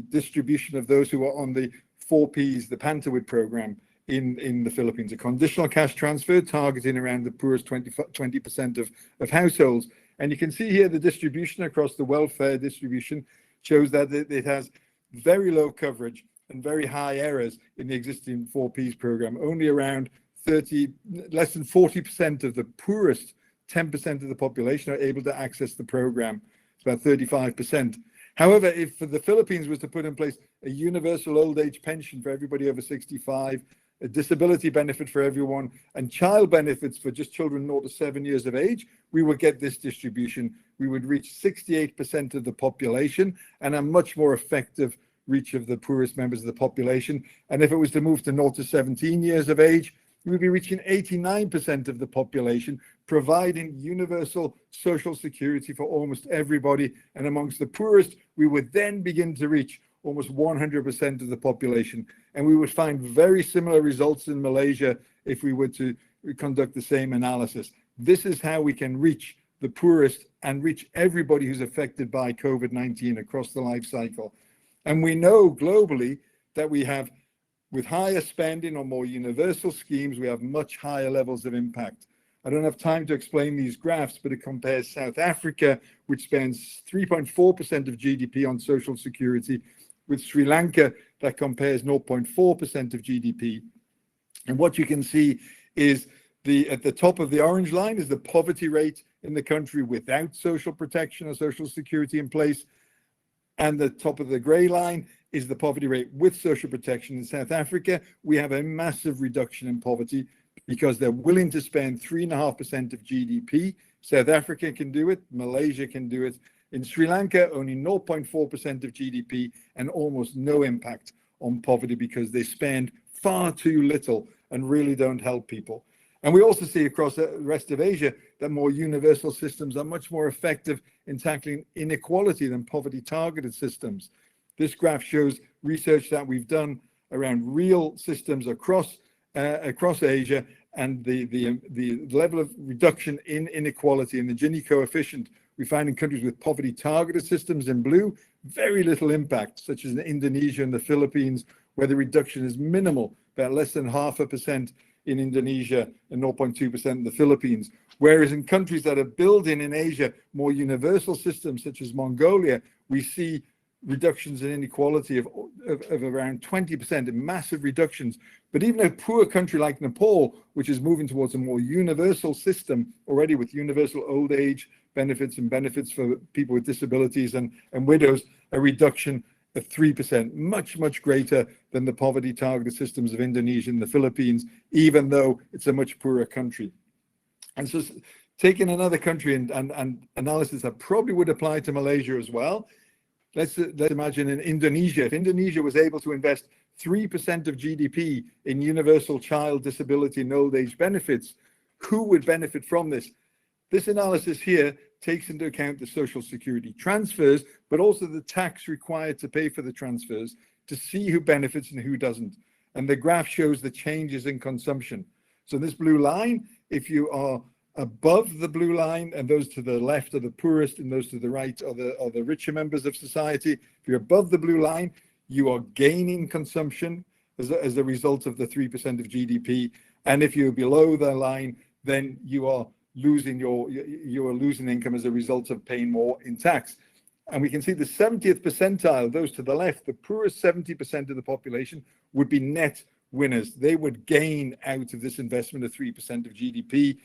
distribution of those who are on the 4Ps, the Pantawid program in the Philippines, a conditional cash transfer targeting around the poorest 20% of households. And you can see here the distribution across the welfare distribution shows that it has very low coverage and very high errors in the existing 4Ps program. Only around less than 40% of the poorest 10% of the population are able to access the program. It's about 35%. However, if the Philippines was to put in place a universal old age pension for everybody over 65, a disability benefit for everyone, and child benefits for just children 0 to 7 years of age, we would get this distribution. We would reach 68% of the population and a much more effective reach of the poorest members of the population. And if it was to move to 0 to 17 years of age, we would be reaching 89% of the population, providing universal social security for almost everybody. And amongst the poorest, we would then begin to reach almost 100% of the population. And we would find very similar results in Malaysia if we were to conduct the same analysis. This is how we can reach the poorest and reach everybody who's affected by COVID-19 across the life cycle. And we know globally that we have, with higher spending on more universal schemes, we have much higher levels of impact. I don't have time to explain these graphs, but it compares South Africa, which spends 3.4% of GDP on social security, with Sri Lanka, that compares 0.4% of GDP. And what you can see is at the top of the orange line is the poverty rate in the country without social protection or social security in place. And the top of the gray line is the poverty rate with social protection. In South Africa, we have a massive reduction in poverty because they're willing to spend 3.5% of GDP. South Africa can do it, Malaysia can do it. In Sri Lanka, only 0.4% of GDP and almost no impact on poverty because they spend far too little and really don't help people. And we also see across the rest of Asia that more universal systems are much more effective in tackling inequality than poverty-targeted systems. This graph shows research that we've done around real systems across Asia, and the level of reduction in inequality in the Gini coefficient we find in countries with poverty-targeted systems in blue, very little impact, such as in Indonesia and the Philippines, where the reduction is minimal, about less than 0.5% in Indonesia and 0.2% in the Philippines. Whereas in countries that are building in Asia more universal systems, such as Mongolia, we see reductions in inequality of around 20%, massive reductions. But even a poor country like Nepal, which is moving towards a more universal system already with universal old age benefits and benefits for people with disabilities and widows, a reduction of 3%, much greater than the poverty targeted systems of Indonesia and the Philippines, even though it's a much poorer country. And so taking another country and analysis that probably would apply to Malaysia as well, let's imagine in Indonesia, if Indonesia was able to invest 3% of GDP in universal child disability and old age benefits, who would benefit from this? This analysis here takes into account the social security transfers, but also the tax required to pay for the transfers to see who benefits and who doesn't. And the graph shows the changes in consumption. So this blue line, if you are above the blue line, and those to the left are the poorest and those to the right are the richer members of society. If you're above the blue line, you are gaining consumption as a result of the 3% of GDP. And if you're below the line, then you are losing income as a result of paying more in tax. And we can see the 70th percentile, those to the left, the poorest 70% of the population would be net winners. They would gain out of this investment of 3% of GDP.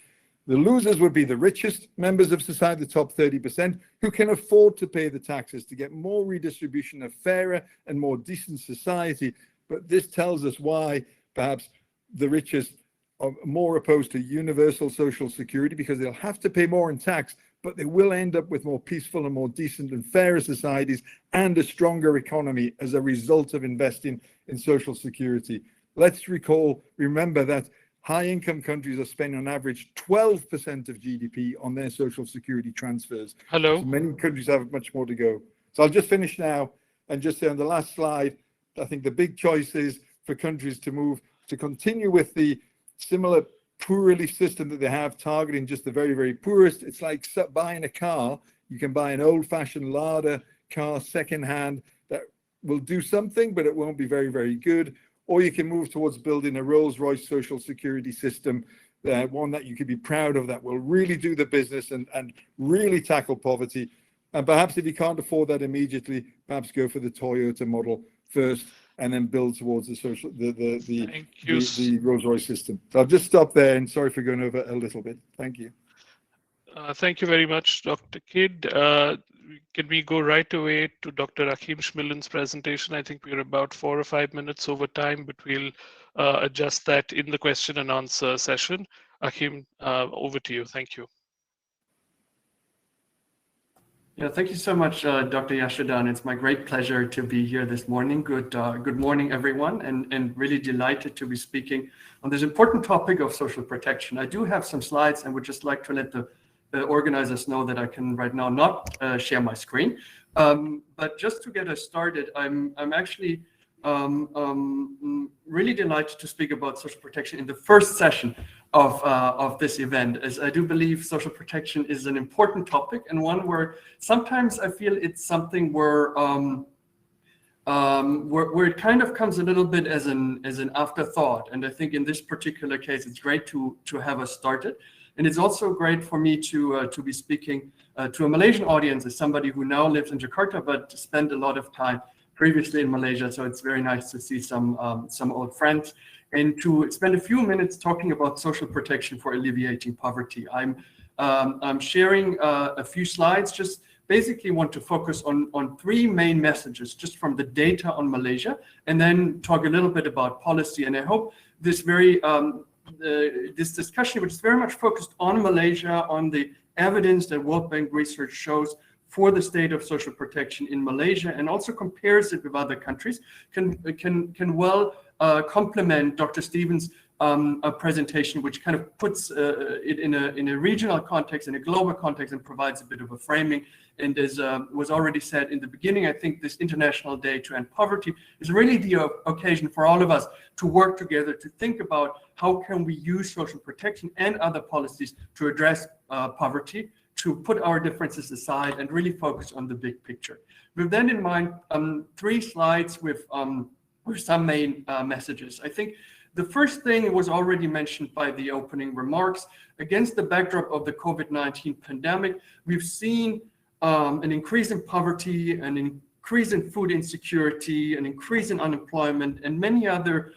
The losers would be the richest members of society, the top 30%, who can afford to pay the taxes to get more redistribution, a fairer and more decent society. But this tells us why perhaps the richest are more opposed to universal social security, because they'll have to pay more in tax, but they will end up with more peaceful and more decent and fairer societies and a stronger economy as a result of investing in social security. Let's remember that high-income countries are spending on average 12% of GDP on their social security transfers. Hello. So many countries have much more to go. So I'll just finish now and just say on the last slide, I think the big choice is for countries to continue with the similar poor relief system that they have, targeting just the very, very poorest. It's like buying a car. You can buy an old-fashioned Lada car secondhand that will do something, but it won't be very, very good. Or you can move towards building a Rolls-Royce social security system, one that you could be proud of, that will really do the business and really tackle poverty. And perhaps if you can't afford that immediately, perhaps go for the Toyota model first and then build towards the Rolls-Royce system. So I'll just stop there, and sorry for going over a little bit. Thank you. Thank you very much, Dr. Kidd. Can we go right away to Dr. Achim Schmillen's presentation? I think we're about 4 or 5 minutes over time, but we'll adjust that in the question and answer session. Achim, over to you. Thank you. Yeah, thank you so much, Dr. Yashodan. It's my great pleasure to be here this morning. Good morning, everyone, and really delighted to be speaking on this important topic of social protection. I do have some slides and would just like to let the organizers know that I can right now not share my screen. But just to get us started, I'm actually really delighted to speak about social protection in the first session of this event, as I do believe social protection is an important topic, and one where sometimes I feel it's something where it kind of comes a little bit as an afterthought. And I think in this particular case, it's great to have us started. And it's also great for me to be speaking to a Malaysian audience as somebody who now lives in Jakarta, but spent a lot of time previously in Malaysia. So it's very nice to see some old friends and to spend a few minutes talking about social protection for alleviating poverty. I'm sharing a few slides, just basically want to focus on 3 main messages just from the data on Malaysia, and then talk a little bit about policy. And I hope this this discussion, which is very much focused on Malaysia, on the evidence that World Bank research shows for the state of social protection in Malaysia, and also compares it with other countries, can well complement Dr. Stevens' presentation, which kind of puts it in a regional context, in a global context, and provides a bit of a framing. And as was already said in the beginning, I think this International Day to End Poverty is really the occasion for all of us to work together to think about how can we use social protection and other policies to address poverty, to put our differences aside and really focus on the big picture. With that in mind, 3 slides with some main messages. I think the first thing was already mentioned by the opening remarks. Against the backdrop of the COVID-19 pandemic, we've seen an increase in poverty, an increase in food insecurity, an increase in unemployment, and many other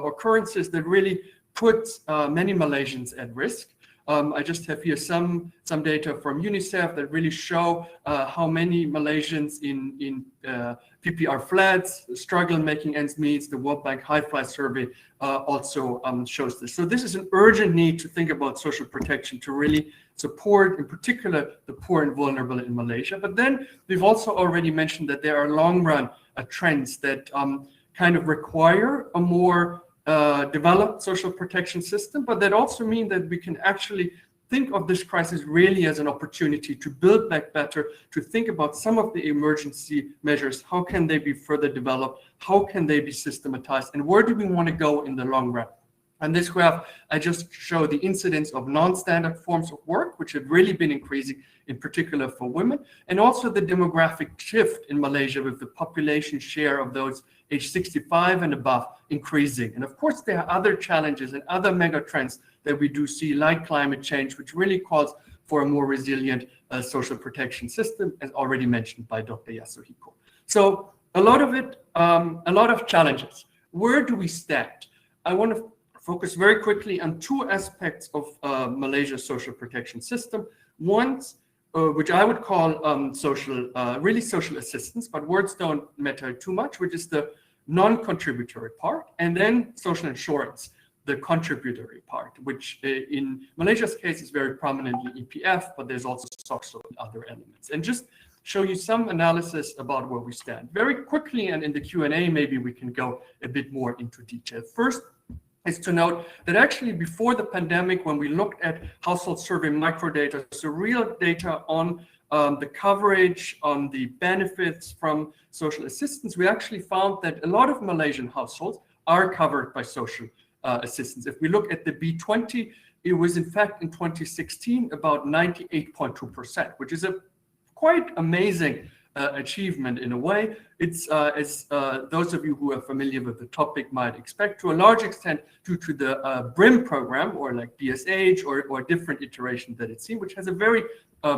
occurrences that really put many Malaysians at risk. I just have here some data from UNICEF that really show how many Malaysians in PPR flats struggle making ends meet. The World Bank High Fly Survey also shows this. So this is an urgent need to think about social protection to really support, in particular, the poor and vulnerable in Malaysia. But then we've also already mentioned that there are long-run trends that kind of require a more developed social protection system, but that also mean that we can actually think of this crisis really as an opportunity to build back better, to think about some of the emergency measures. How can they be further developed? How can they be systematized? And where do we want to go in the long run? And this graph, I just show the incidence of non-standard forms of work, which have really been increasing, in particular for women, and also the demographic shift in Malaysia with the population share of those age 65 and above increasing. And of course, there are other challenges and other mega trends that we do see, like climate change, which really calls for a more resilient social protection system, as already mentioned by Dr. Yasuhiko. So a lot of challenges. Where do we stand? I want to focus very quickly on 2 aspects of Malaysia's social protection system. One, which I would call really social assistance, but words don't matter too much, which is the non-contributory part, and then social insurance, the contributory part, which in Malaysia's case is very prominently EPF, but there's also SOCSO and other elements. And just show you some analysis about where we stand. Very quickly, and in the Q&A, maybe we can go a bit more into detail. First is to note that actually before the pandemic, when we looked at household survey microdata, so real data on the coverage, on the benefits from social assistance, we actually found that a lot of Malaysian households are covered by social assistance. If we look at the B20, it was in fact in 2016 about 98.2%, which is a quite amazing achievement in a way. It's as those of you who are familiar with the topic might expect, to a large extent due to the BRIM program, or like BSH, or different iterations that it's seen, which has a very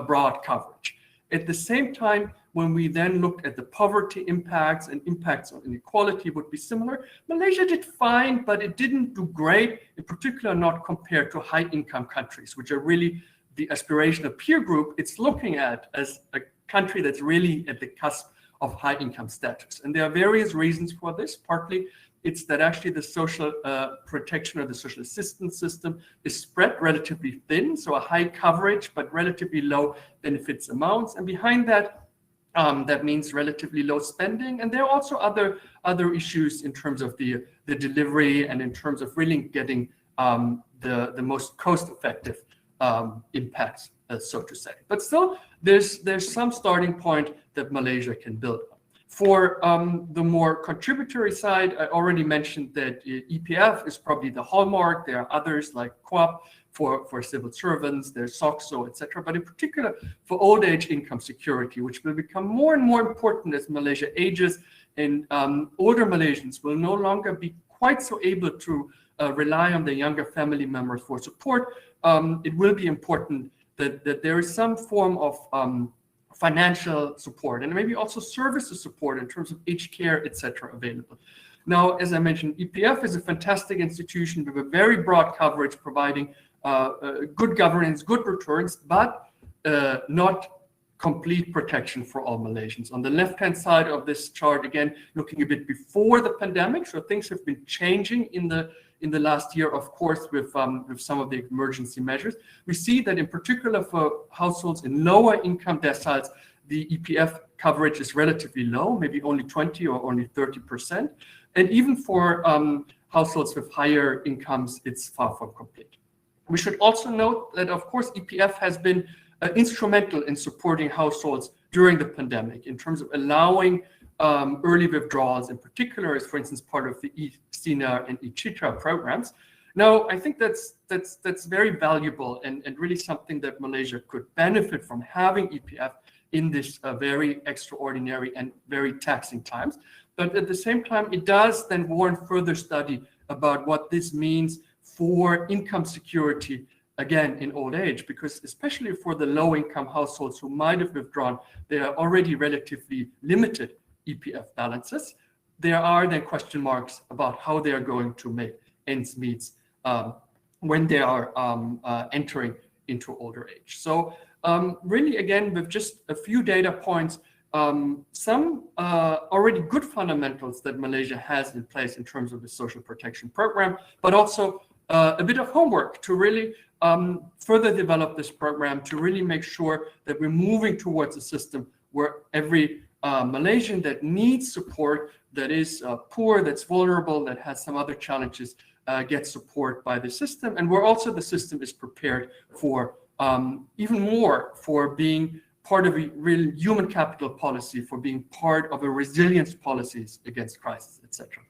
broad coverage. At the same time, when we then looked at the poverty impacts and impacts on inequality would be similar. Malaysia did fine, but it didn't do great, in particular not compared to high income countries, which are really the aspirational peer group it's looking at as a country that's really at the cusp of high income status. And there are various reasons for this. Partly it's that actually the social protection or the social assistance system is spread relatively thin, so a high coverage but relatively low benefits amounts. And behind that, that means relatively low spending. And there are also other issues in terms of the delivery and in terms of really getting the most cost-effective impacts, so to say. But still, there's some starting point that Malaysia can build on. For the more contributory side, I already mentioned that EPF is probably the hallmark. There are others like QAP for civil servants, there's SOCSO, etc. But in particular, for old age income security, which will become more and more important as Malaysia ages, and older Malaysians will no longer be quite so able to rely on their younger family members for support. It will be important that there is some form of financial support and maybe also services support in terms of aged care, etc. available. Now, as I mentioned, EPF is a fantastic institution with a very broad coverage, providing good governance, good returns, but not complete protection for all Malaysians. On the left-hand side of this chart, again, looking a bit before the pandemic, so things have been changing in the last year, of course, with some of the emergency measures. We see that in particular for households in lower income deciles, the EPF coverage is relatively low, maybe only 20 or only 30%. And even for households with higher incomes, it's far from complete. We should also note that, of course, EPF has been instrumental in supporting households during the pandemic in terms of allowing early withdrawals, in particular, as for instance part of the eSINA and eCitra programs. Now, I think that's very valuable and really something that Malaysia could benefit from, having EPF in this very extraordinary and very taxing times. But at the same time, it does then warrant further study about what this means for income security, again, in old age, because especially for the low-income households who might have withdrawn, there are already relatively limited EPF balances. There are then question marks about how they are going to make ends meet when they are entering into older age. So really, again, with just a few data points, some already good fundamentals that Malaysia has in place in terms of the social protection program, but also a bit of homework to really further develop this program, to really make sure that we're moving towards a system where every Malaysian that needs support, that is poor, that's vulnerable, that has some other challenges, gets support by the system, and where also the system is prepared for even more, for being part of a real human capital policy, for being part of a resilience policies against crisis, etc.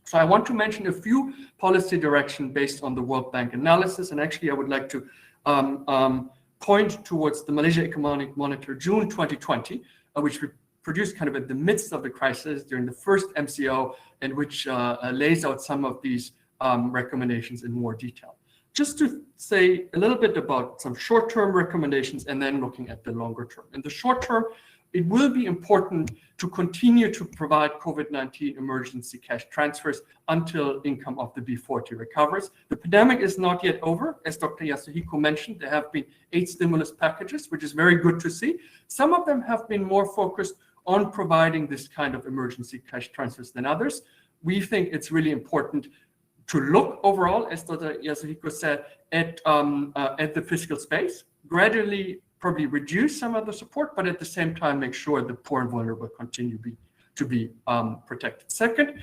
So I want to mention a few policy directions based on the World Bank analysis, and actually I would like to point towards the Malaysia Economic Monitor June 2020, which we produced kind of at the midst of the crisis during the first MCO, and which lays out some of these recommendations in more detail. Just to say a little bit about some short-term recommendations and then looking at the longer term. In the short term, it will be important to continue to provide COVID-19 emergency cash transfers until income of the B40 recovers. The pandemic is not yet over. As Dr. Yasuhiko mentioned, there have been 8 stimulus packages, which is very good to see. Some of them have been more focused on providing this kind of emergency cash transfers than others. We think it's really important look overall, as Dr. Yasuhiko said, at the fiscal space, gradually probably reduce some of the support, but at the same time make sure the poor and vulnerable continue to be protected. Second,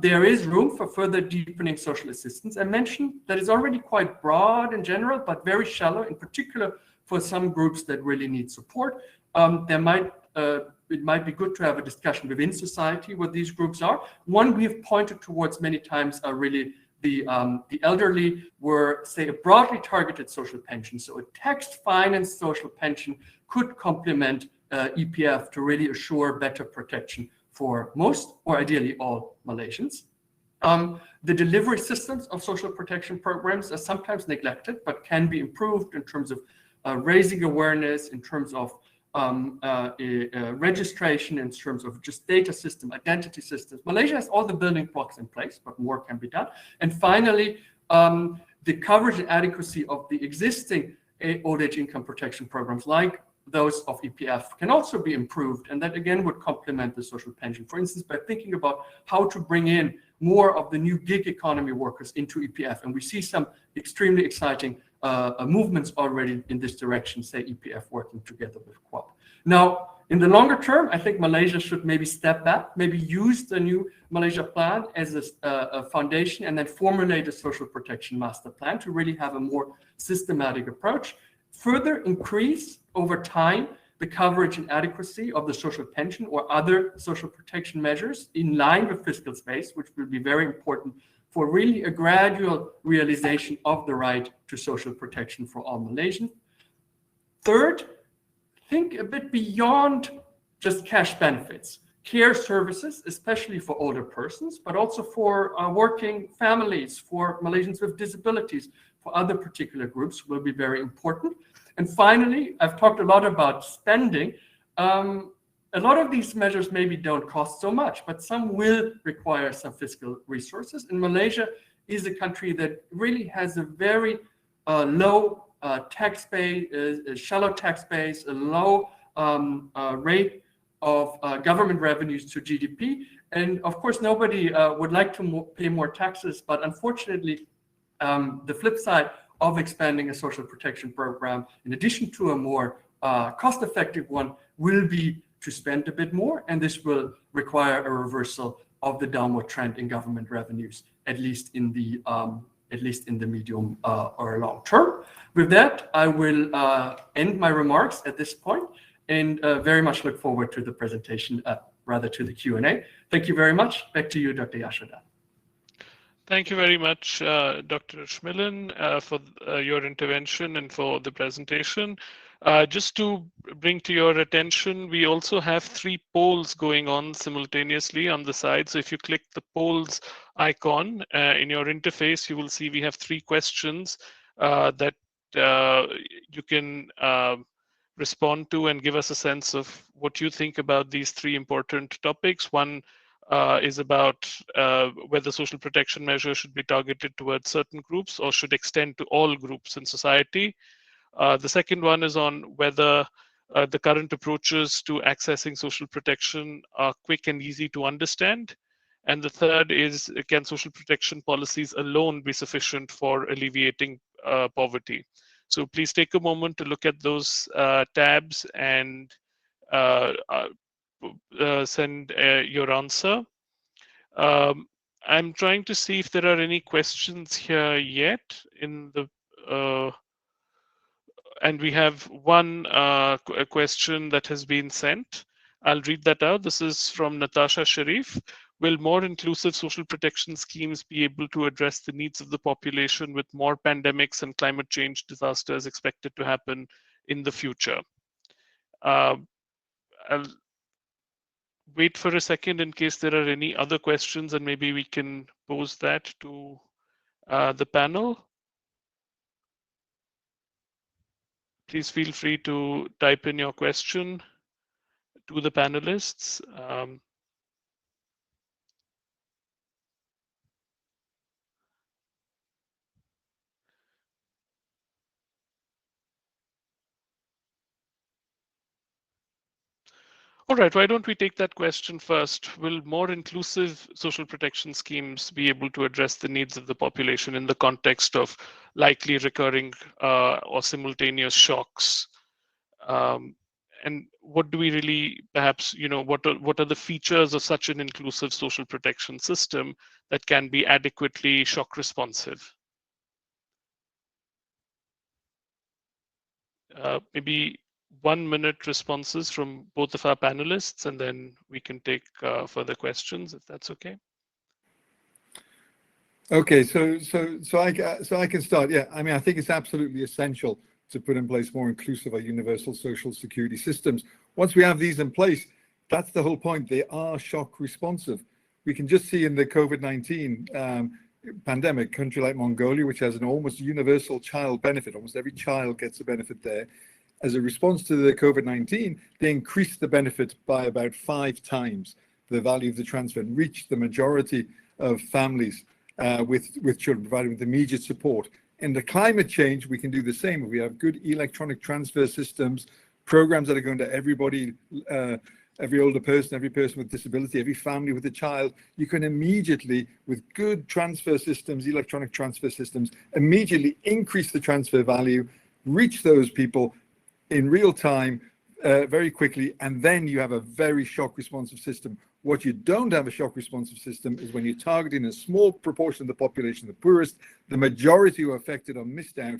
there is room for further deepening social assistance. I mentioned that it's already quite broad in general, but very shallow, in particular for some groups that really need support. It might be good to have a discussion within society what these groups are. One we have pointed towards many times are really the elderly, were, say, a broadly targeted social pension. So a tax-financed social pension could complement EPF to really assure better protection for most, or ideally all, Malaysians. The delivery systems of social protection programs are sometimes neglected, but can be improved in terms of raising awareness, in terms of registration, in terms of just data system, identity systems. Malaysia has all the building blocks in place, but more can be done. And finally, the coverage and adequacy of the existing old age income protection programs, like those of EPF, can also be improved. And that again would complement the social pension. For instance, by thinking about how to bring in more of the new gig economy workers into EPF. And we see some extremely exciting movements already in this direction, say EPF working together with Quad. Now, in the longer term, I think Malaysia should maybe step back, maybe use the new Malaysia plan as a foundation, and then formulate a social protection master plan to really have a more systematic approach. Further increase over time the coverage and adequacy of the social pension or other social protection measures in line with fiscal space, which will be very important for really a gradual realization of the right to social protection for all Malaysians. Third, think a bit beyond just cash benefits. Care services, especially for older persons, but also for working families, for Malaysians with disabilities, for other particular groups will be very important. And finally, I've talked a lot about spending. A lot of these measures maybe don't cost so much, but some will require some fiscal resources. And Malaysia is a country that really has a very low tax base, a shallow tax base, a low rate of government revenues to GDP. And of course, nobody would like to pay more taxes, but unfortunately, the flip side of expanding a social protection program, in addition to a more cost-effective one, will be to spend a bit more, and this will require a reversal of the downward trend in government revenues, at least in the medium or long term. With that, I will end my remarks at this point, and very much look forward to the presentation, rather to the Q&A. Thank you very much. Back to you, Dr. Yashoda. Thank you very much, Dr. Schmillen, for your intervention and for the presentation. Just to bring to your attention, we also have 3 polls going on simultaneously on the side. So if you click the polls icon in your interface, you will see we have 3 questions that you can respond to and give us a sense of what you think about these 3 important topics. One is about whether social protection measures should be targeted towards certain groups or should extend to all groups in society. The second one is on whether the current approaches to accessing social protection are quick and easy to understand. And the third is, can social protection policies alone be sufficient for alleviating poverty? So please take a moment to look at those tabs and send your answer. I'm trying to see if there are any questions here yet in the and we have one question that has been sent. I'll read that out. This is from Natasha Sharif. Will more inclusive social protection schemes be able to address the needs of the population with more pandemics and climate change disasters expected to happen in the future? I'll wait for a second in case there are any other questions, and maybe we can pose that to the panel. Please feel free to type in your question to the panelists. All right, why don't we take that question first? Will more inclusive social protection schemes be able to address the needs of the population in the context of likely recurring or simultaneous shocks? And what do we really, perhaps, what are the features of such an inclusive social protection system that can be adequately shock responsive? Maybe 1 minute responses from both of our panelists, and then we can take further questions, if that's okay. Okay, so I can start. Yeah, I mean, I think it's absolutely essential to put in place more inclusive or universal social security systems. Once we have these in place, that's the whole point. They are shock responsive. We can just see in the COVID-19 pandemic, country like Mongolia, which has an almost universal child benefit, almost every child gets a benefit there. As a response to the COVID-19, they increased the benefit by about 5 times the value of the transfer and reached the majority of families with children, provided with immediate support. In the climate change, we can do the same. We have good electronic transfer systems, programs that are going to everybody, every older person, every person with disability, every family with a child. You can immediately, with good transfer systems, electronic transfer systems, immediately increase the transfer value, reach those people in real time, very quickly, and then you have a very shock responsive system. What you don't have a shock responsive system is when you're targeting a small proportion of the population, the poorest, the majority who are affected are missed out,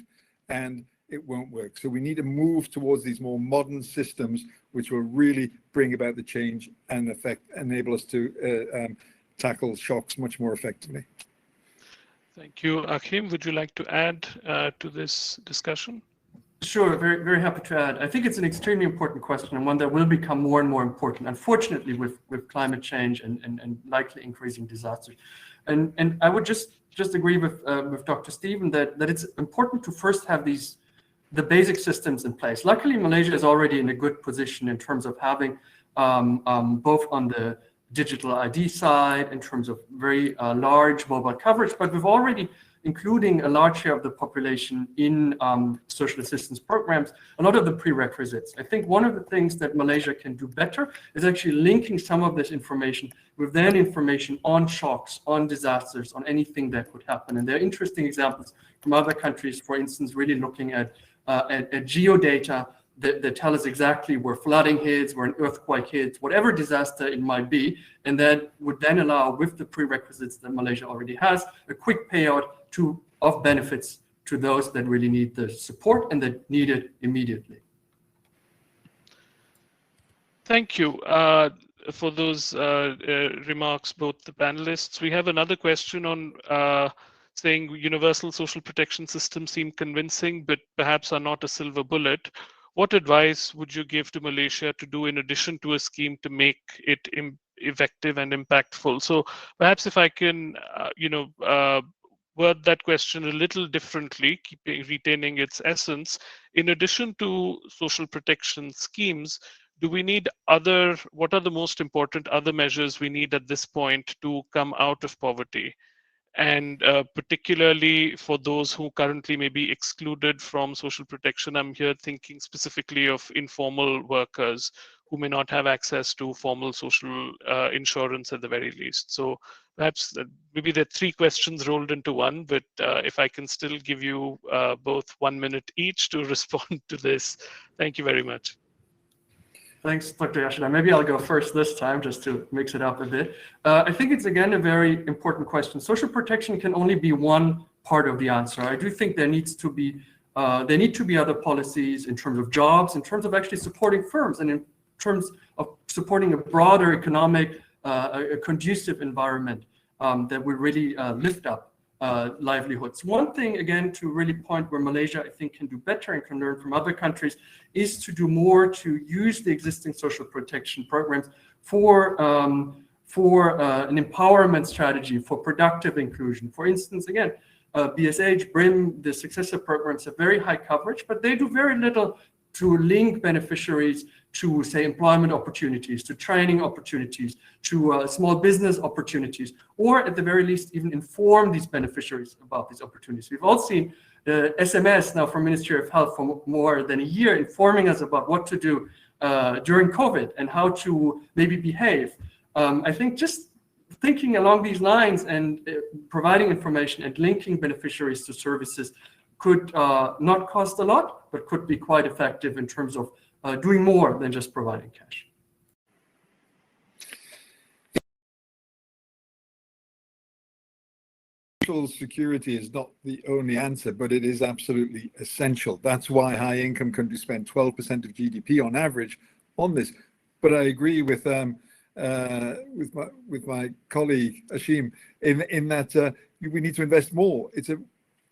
and it won't work. So we need to move towards these more modern systems, which will really bring about the change and enable us to tackle shocks much more effectively. Thank you. Achim, would you like to add to this discussion? Sure, very, very happy to add. I think it's an extremely important question and one that will become more and more important, unfortunately, with climate change and likely increasing disasters. And I would just agree with Dr. Stephen that it's important to first have the basic systems in place. Luckily, Malaysia is already in a good position in terms of having both on the digital ID side, in terms of very large mobile coverage, but we've already, including a large share of the population in social assistance programs, a lot of the prerequisites. I think one of the things that Malaysia can do better is actually linking some of this information with then information on shocks, on disasters, on anything that could happen. And there are interesting examples from other countries, for instance, really looking at geodata that tell us exactly where flooding hits, where an earthquake hits, whatever disaster it might be, and that would then allow, with the prerequisites that Malaysia already has, a quick payout of benefits to those that really need the support and that need it immediately. Thank you for those remarks, both the panelists. We have another question on saying universal social protection systems seem convincing, but perhaps are not a silver bullet. What advice would you give to Malaysia to do in addition to a scheme to make it effective and impactful? So perhaps if I can, word that question a little differently, retaining its essence. In addition to social protection schemes, do we need what are the most important other measures we need at this point to come out of poverty? And particularly for those who currently may be excluded from social protection, I'm here thinking specifically of informal workers who may not have access to formal social insurance at the very least. So perhaps maybe there are 3 questions rolled into one, but if I can still give you both 1 minute each to respond to this. Thank you very much. Thanks, Dr. Yashida. Maybe I'll go first this time just to mix it up a bit. I think it's, again, a very important question. Social protection can only be one part of the answer. I do think there need to be other policies in terms of jobs, in terms of actually supporting firms, and in terms of supporting a broader economic, a conducive environment that will really lift up livelihoods. One thing, again, to really point where Malaysia, I think, can do better and can learn from other countries is to do more to use the existing social protection programs for an empowerment strategy, for productive inclusion. For instance, again, BSH, BRIM, the successor programs have very high coverage, but they do very little to link beneficiaries to, say, employment opportunities, to training opportunities, to small business opportunities, or at the very least, even inform these beneficiaries about these opportunities. We've all seen the SMS now from Ministry of Health for more than a year informing us about what to do during COVID and how to maybe behave. I think just thinking along these lines and providing information and linking beneficiaries to services could not cost a lot, but could be quite effective in terms of doing more than just providing cash. Social security is not the only answer, but it is absolutely essential. That's why high-income countries spend 12% of GDP on average on this. But I agree with my colleague Ashim in that we need to invest more.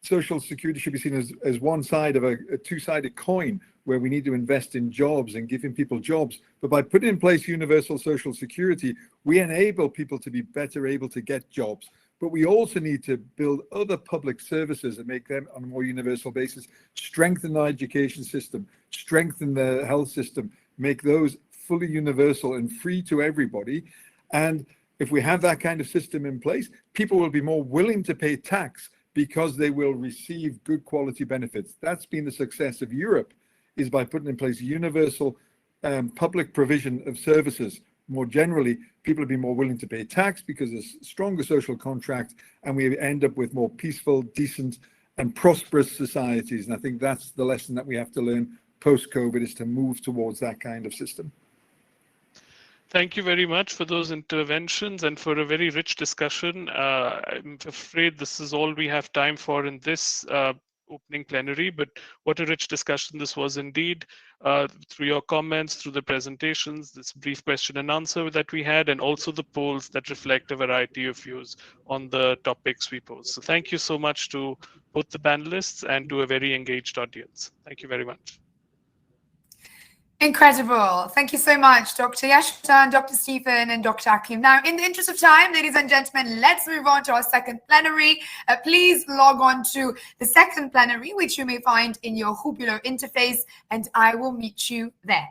Social security should be seen as one side of a two-sided coin, where we need to invest in jobs and giving people jobs. But by putting in place universal social security, we enable people to be better able to get jobs. But we also need to build other public services and make them on a more universal basis, strengthen the education system, strengthen the health system, make those fully universal and free to everybody. And if we have that kind of system in place, people will be more willing to pay tax because they will receive good quality benefits. That's been the success of Europe, is by putting in place universal public provision of services. More generally, people have been more willing to pay tax because there's stronger social contract, and we end up with more peaceful, decent, and prosperous societies. And I think that's the lesson that we have to learn post-COVID, is to move towards that kind of system. Thank you very much for those interventions and for a very rich discussion. I'm afraid this is all we have time for in this opening plenary, but what a rich discussion this was indeed. Through your comments, through the presentations, this brief question and answer that we had, and also the polls that reflect a variety of views on the topics we posed. So thank you so much to both the panelists and to a very engaged audience. Thank you very much. Incredible. Thank you so much, Dr. Yashatan, Dr. Stephen, and Dr. Akim. Now, in the interest of time, ladies and gentlemen, let's move on to our second plenary. Please log on to the second plenary, which you may find in your Hubulo interface, and I will meet you there.